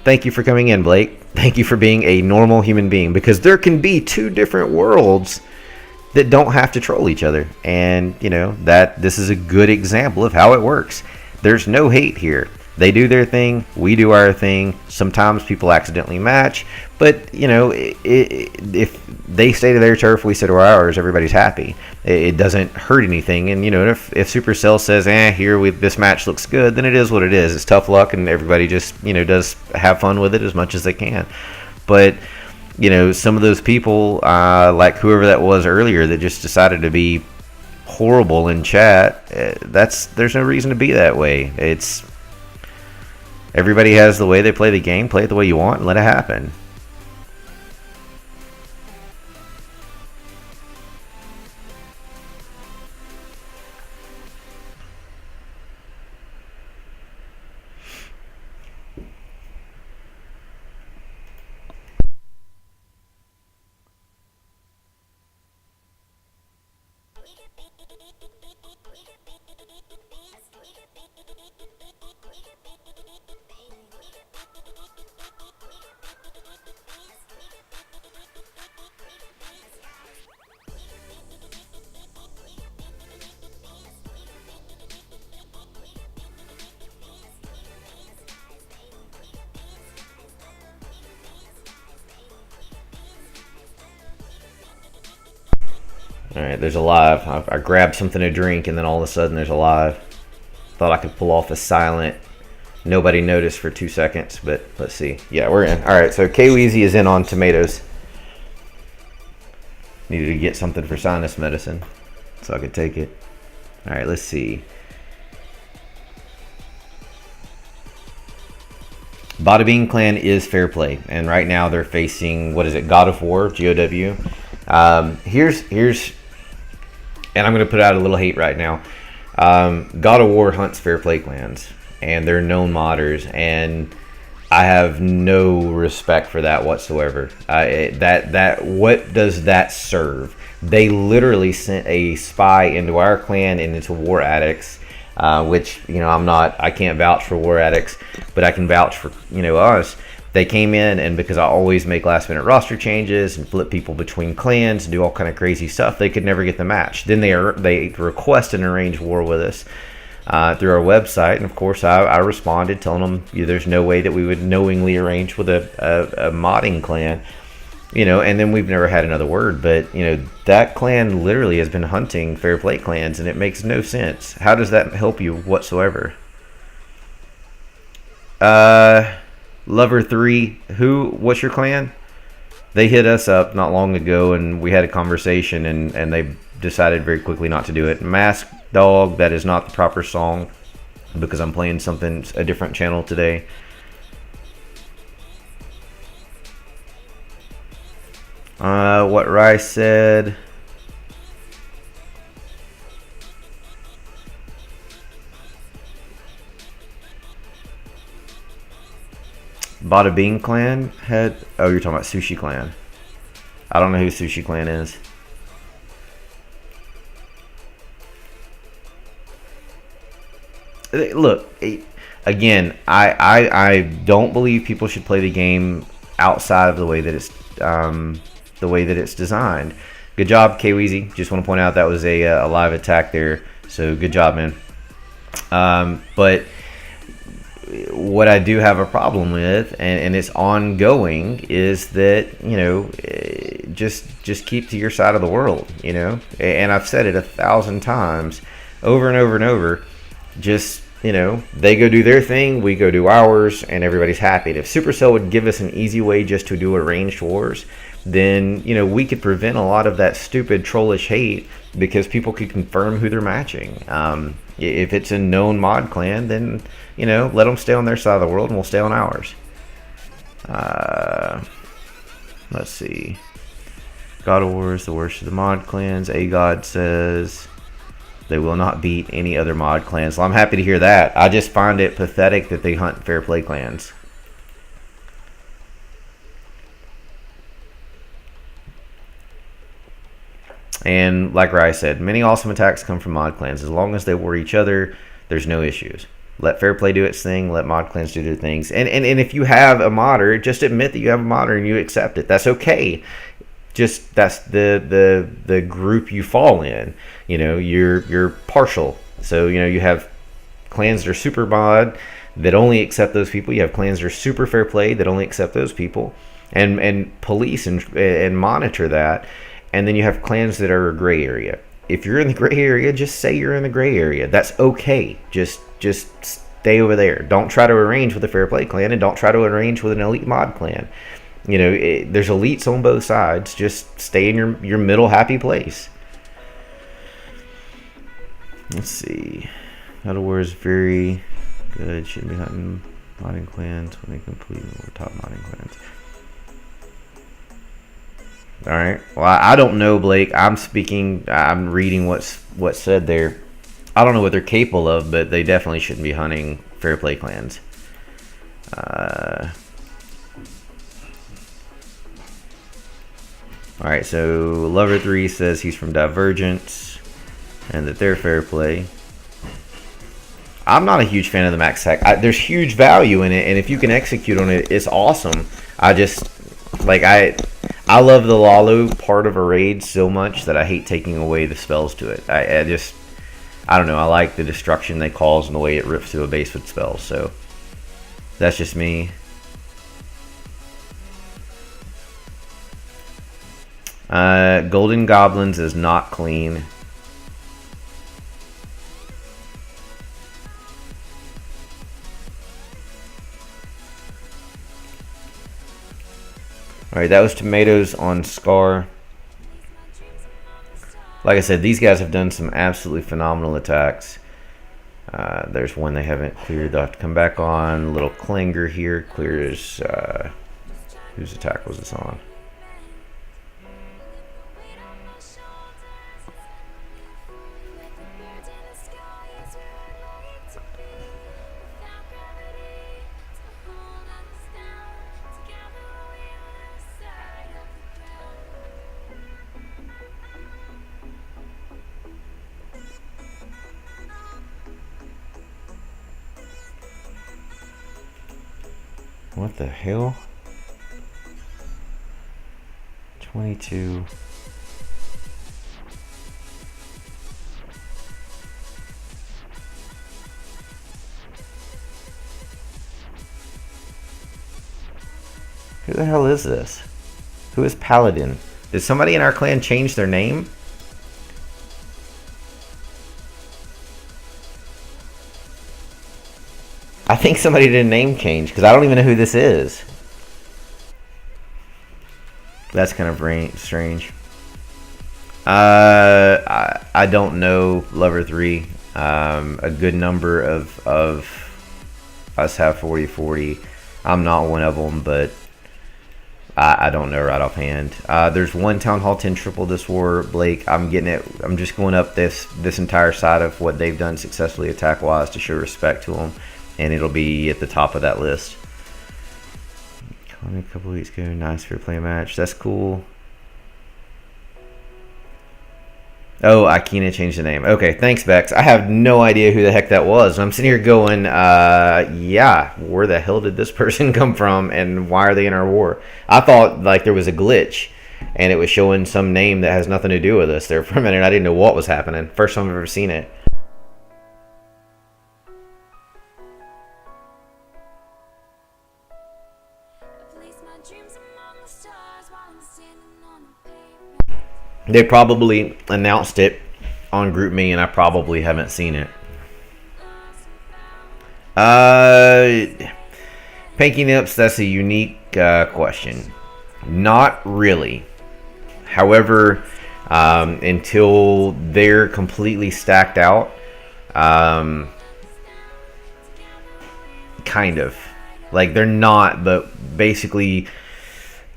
Thank you for coming in, Blake. Thank you for being a normal human being, because there can be 2 different worlds that don't have to troll each other. And, that this is a good example of how it works. There's no hate here. They do their thing, we do our thing. Sometimes people accidentally match, but if they stay to their turf, we stay to ours. Everybody's happy. It doesn't hurt anything. And if Supercell says, this match looks good, then it is what it is. It's tough luck, and everybody just does have fun with it as much as they can. But some of those people, like whoever that was earlier, that just decided to be horrible in chat, there's no reason to be that way. It's everybody has the way they play the game. Play it the way you want and let it happen. Alright, there's a live. I grabbed something to drink and then all of a sudden there's a live. Thought I could pull off a silent nobody noticed for 2 seconds, but let's see. Yeah, we're in. Alright, so K-Weezy is in on tomatoes. Needed to get something for sinus medicine so I could take it. Alright, let's see. Bada Bing Clan is fair play, and right now they're facing, what is it, God of War, GOW. Here's and I'm going to put out a little hate right now. God of War hunts fair play clans, and they're known modders, and I have no respect for that whatsoever. What does that serve? They literally sent a spy into our clan and into War Addicts, which, you know, I can't vouch for War Addicts, but I can vouch for, you know, us. They came in, and because I always make last minute roster changes and flip people between clans and do all kind of crazy stuff, they could never get the match. Then they requested an arranged war with us through our website, and of course I responded telling them, yeah, there's no way that we would knowingly arrange with a modding clan, you know, and then we've never had another word. But, you know, that clan literally has been hunting fair play clans, and it makes no sense. How does that help you whatsoever? Lover 3, what's your clan? They hit us up not long ago, and we had a conversation, and they decided very quickly not to do it. Mask Dog, that is not the proper song, because I'm playing a different channel today. What Rice said. Bada Bing Clan had... Oh, you're talking about Sushi Clan. I don't know who Sushi Clan is. Look, again, I don't believe people should play the game outside of the way that it's designed. Good job, K-Weezy. Just want to point out that was a live attack there. So good job, man. But what I do have a problem with, and it's ongoing, is that, you know, just keep to your side of the world, you know. And I've said it 1,000 times, over and over and over. Just, you know, they go do their thing, we go do ours, and everybody's happy. And if Supercell would give us an easy way just to do arranged wars, then, you know, we could prevent a lot of that stupid trollish hate, because people could confirm who they're matching. If it's a known mod clan, then, you know, let them stay on their side of the world and we'll stay on ours. Let's see. God of War is the worst of the mod clans. A-God says they will not beat any other mod clans. Well, I'm happy to hear that. I just find it pathetic that they hunt fair play clans. And like Rai said, many awesome attacks come from mod clans. As long as they war each other, there's no issues. Let fair play do its thing. Let mod clans do their things. And if you have a modder, just admit that you have a modder and you accept it. That's okay. Just that's the group you fall in. You know, you're partial. So, you know, you have clans that are super mod that only accept those people. You have clans that are super fair play that only accept those people. And police and monitor that. And then you have clans that are a gray area. If you're in the gray area, just say you're in the gray area. That's okay. Just stay over there. Don't try to arrange with a fair play clan, and don't try to arrange with an elite mod clan. You know, there's elites on both sides. Just stay in your middle happy place. Let's see. Battle War is very good. Shouldn't be hunting modding clans when they complete more top modding clans. Alright. Well, I don't know, Blake. I'm reading what's said there. I don't know what they're capable of, but they definitely shouldn't be hunting fair play clans. Alright, so Lover3 says he's from Divergence and that they're fair play. I'm not a huge fan of the max tech. There's huge value in it, and if you can execute on it, it's awesome. I love the Lalo part of a raid so much that I hate taking away the spells to it. I don't know. I like the destruction they cause and the way it rips through a base with spells. So that's just me. Golden Goblins is not clean. Alright, that was Tomatoes on Scar. Like I said, these guys have done some absolutely phenomenal attacks. There's one they haven't cleared. They'll have to come back on. Little Klinger here clears. Whose attack was this on? What the hell? 22. Who the hell is this? Who is Paladin? Did somebody in our clan change their name? I think somebody did a name change because I don't even know who this is. That's kind of strange. I don't know Lover3. A good number of us have 40-40. I'm not one of them, but I don't know right offhand. There's one Town Hall 10 triple this war, Blake. I'm getting it. I'm just going up this entire side of what they've done successfully attack-wise to show respect to them. And it'll be at the top of that list. A couple weeks ago, nice fair play match. That's cool. Oh, Akina changed the name. Okay, thanks, Bex. I have no idea who the heck that was. I'm sitting here going, yeah, where the hell did this person come from, and why are they in our war? I thought like there was a glitch, and it was showing some name that has nothing to do with us there for a minute. I didn't know what was happening. First time I've ever seen it. They probably announced it on GroupMe, and I probably haven't seen it. Panky Nips, that's a unique question. Not really. However, until they're completely stacked out, kind of. Like, they're not, but basically,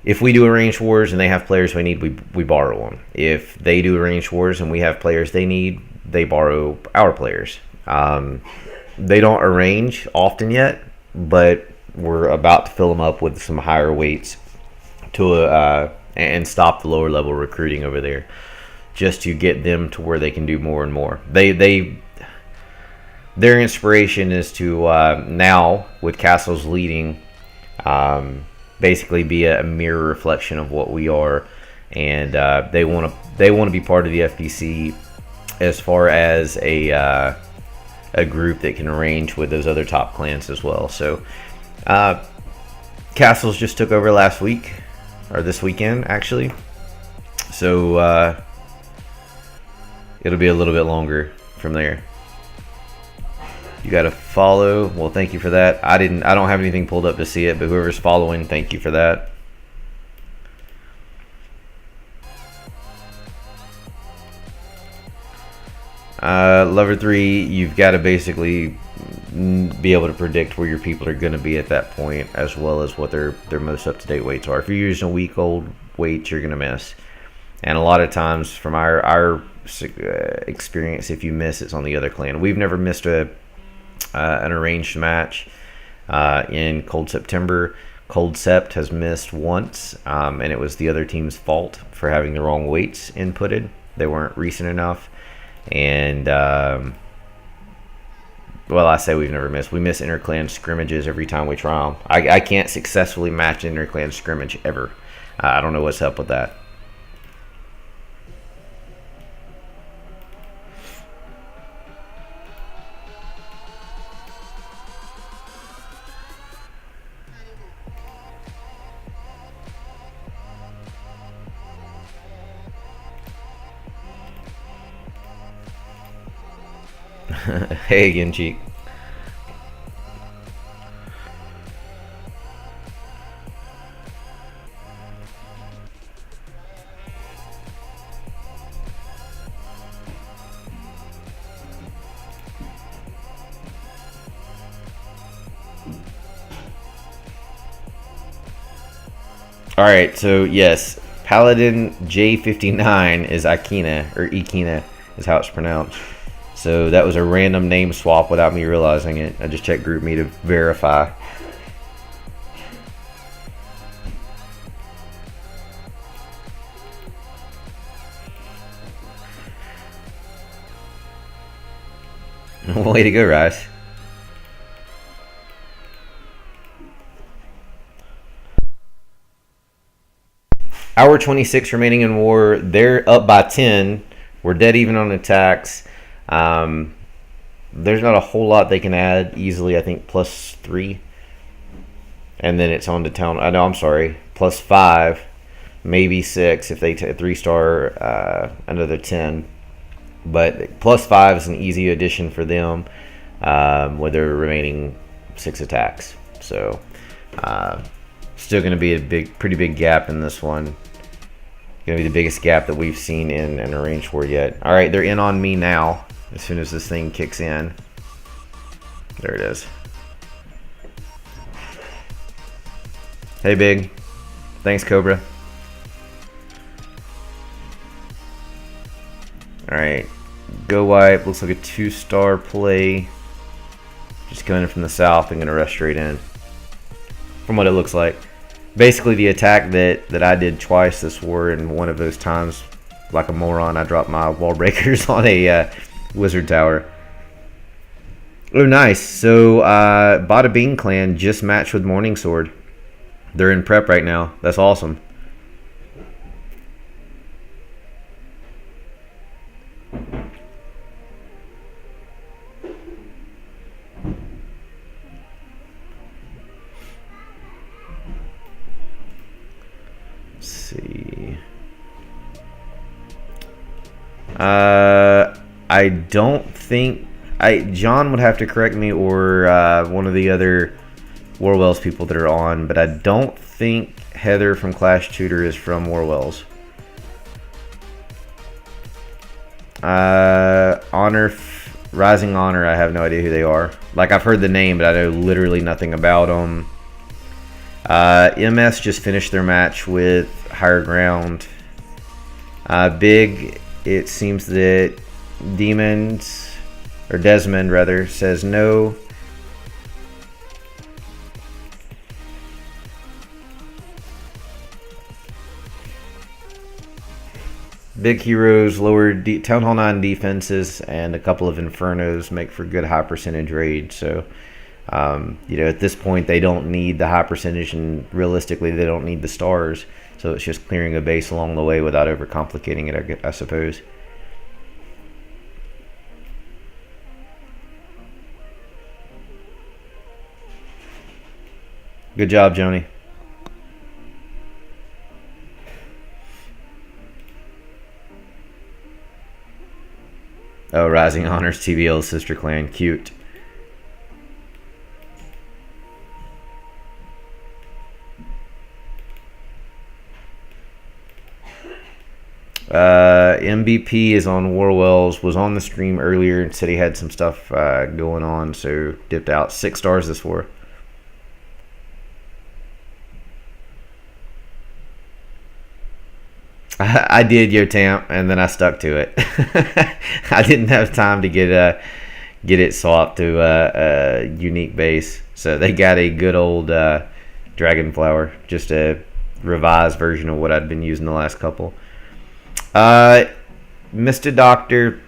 if we do arranged wars and they have players we need, we borrow them. If they do arranged wars and we have players they need, they borrow our players. They don't arrange often yet, but we're about to fill them up with some higher weights to and stop the lower level recruiting over there, just to get them to where they can do more and more. Their inspiration is to now, with Castles leading, basically be a mirror reflection of what we are, and they want to be part of the FPC as far as a group that can arrange with those other top clans as well. So Castles just took over last week, or this weekend actually, so it'll be a little bit longer from there. You got to follow. Well, thank you for that. I don't have anything pulled up to see it, but whoever's following, thank you for that. Level 3, you've got to basically be able to predict where your people are going to be at that point, as well as what their most up-to-date weights are. If you're using a week-old weight, you're going to miss. And a lot of times, from our experience, if you miss, it's on the other clan. We've never missed an arranged match in Cold September. Cold Sept has missed once, and it was the other team's fault for having the wrong weights inputted. They weren't recent enough. And, well, I say we've never missed. We miss interclan scrimmages every time we try them. I can't successfully match an interclan scrimmage ever. I don't know what's up with that. Hey again, Cheek. Alright, so yes, Paladin J59 is Ikina, or Ikina is how it's pronounced. So that was a random name swap without me realizing it. I just checked GroupMe to verify. Way to go, Rice. Hour 26 remaining in war. They're up by 10. We're dead even on attacks. There's not a whole lot they can add easily. I think +3. And then it's on to town. I know, I'm sorry. +5. Maybe 6 if they 3-star another 10. But +5 is an easy addition for them with their remaining 6 attacks. So still going to be a pretty big gap in this one. Going to be the biggest gap that we've seen in an arranged war yet. All right, they're in on me now. As soon as this thing kicks in. There it is. Hey, Big. Thanks, Cobra. Alright. Go wipe. Looks like a 2-star play. Just coming in from the south. I'm going to rush straight in. From what it looks like. Basically, the attack that I did twice this war, and one of those times, like a moron, I dropped my wall breakers on a wizard tower. Oh, nice. So, Bada Bing clan just matched with Morning Sword. They're in prep right now. That's awesome. Let's see. I don't think John would have to correct me, or one of the other Warwells people that are on, but I don't think Heather from Clash Tutor is from Warwells. Rising Honor, I have no idea who they are. Like, I've heard the name, but I know literally nothing about them. MS just finished their match with Higher Ground. Big, it seems that Desmond rather, says no. Big heroes, lower Town Hall 9 defenses, and a couple of Infernos make for good high percentage raid. So, at this point, they don't need the high percentage, and realistically, they don't need the stars. So it's just clearing a base along the way without overcomplicating it, I suppose. Good job, Joni. Oh, Rising Honors TBL's sister clan. Cute. MVP is on Warwells, was on the stream earlier and said he had some stuff going on, so dipped out. 6 stars this war. I did Yotamp, and then I stuck to it. I didn't have time to get it swapped to a unique base, so they got a good old Dragon Flower, just a revised version of what I'd been using the last couple. Mr. Doctor,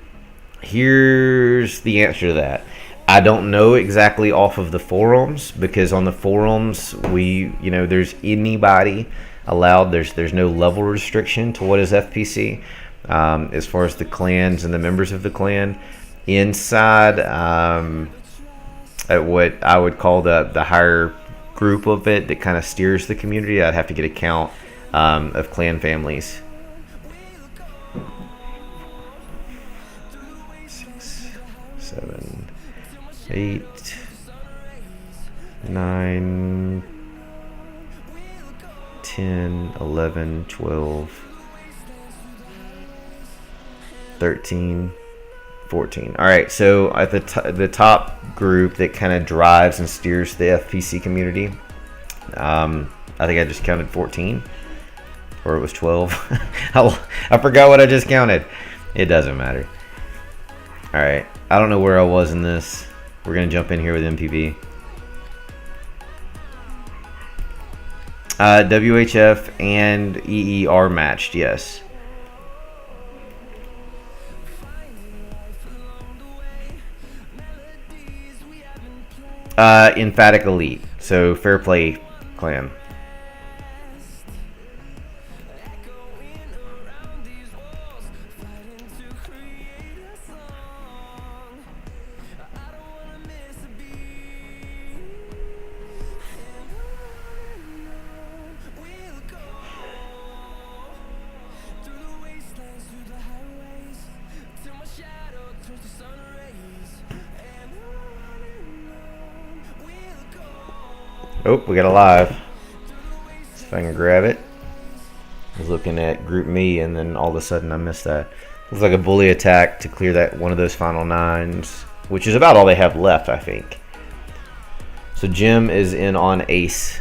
here's the answer to that. I don't know exactly off of the forums, because on the forums there's anybody allowed. There's no level restriction to what is FPC as far as the clans and the members of the clan. Inside at what I would call the higher group of it that kind of steers the community, I'd have to get a count of clan families. 6, 7, 8, 9, 10, 11, 12, 13, 14. All right, so at the top group that kind of drives and steers the FPC community, I think I just counted 14, or it was 12. I forgot what I just counted. It doesn't matter. All right, I don't know where I was in this. We're gonna jump in here with MPV. WHF and EE are matched, yes. Emphatic Elite, so Fair Play clan. Oh, we got a live. See if I can grab it. I was looking at Group Me, and then all of a sudden I missed that. Looks like a bully attack to clear that one of those final 9s, which is about all they have left, I think. So Jim is in on Ace.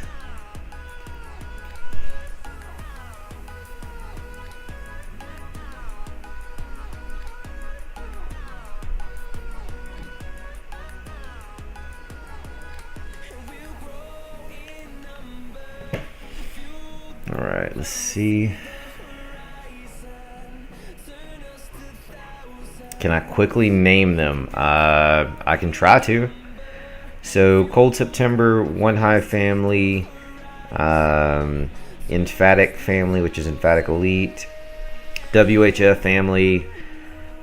Alright, let's see. Can I quickly name them? I can try to. So, Cold September, One Hive family, Emphatic family, which is Emphatic Elite, WHF family,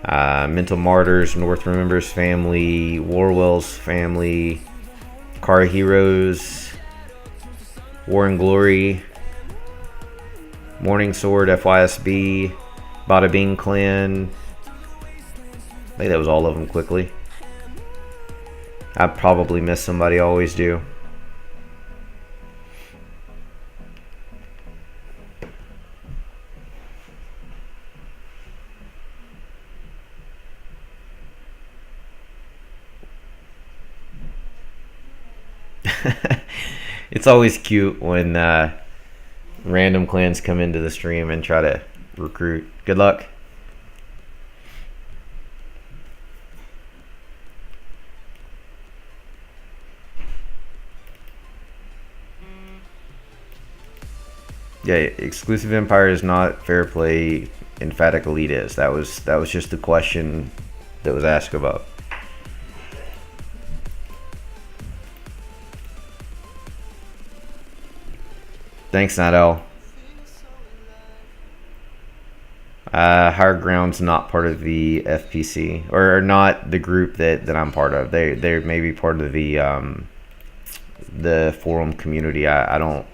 Mental Martyrs, North Remembers family, Warwells family, Car Heroes, War and Glory, Morning Sword, FYSB, Bada Bing Clan. I think that was all of them quickly. I probably missed somebody, I always do. It's always cute when random clans come into the stream and try to recruit. Good luck. Yeah, Exclusive Empire is not Fair Play. Emphatic Elite is. That was just the question that was asked about. Thanks, Nadal. Higher Ground's not part of the FPC, or not the group that I'm part of. They're maybe part of the forum community. I don't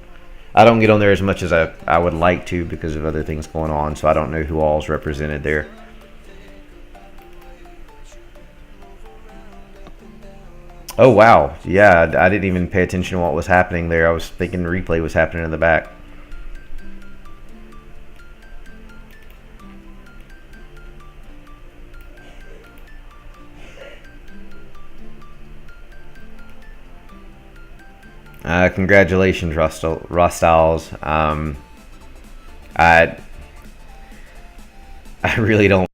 get on there as much as I would like to because of other things going on, so I don't know who all's represented there. Oh, wow. Yeah, I didn't even pay attention to what was happening there. I was thinking the replay was happening in the back. Congratulations, Rostals. I really don't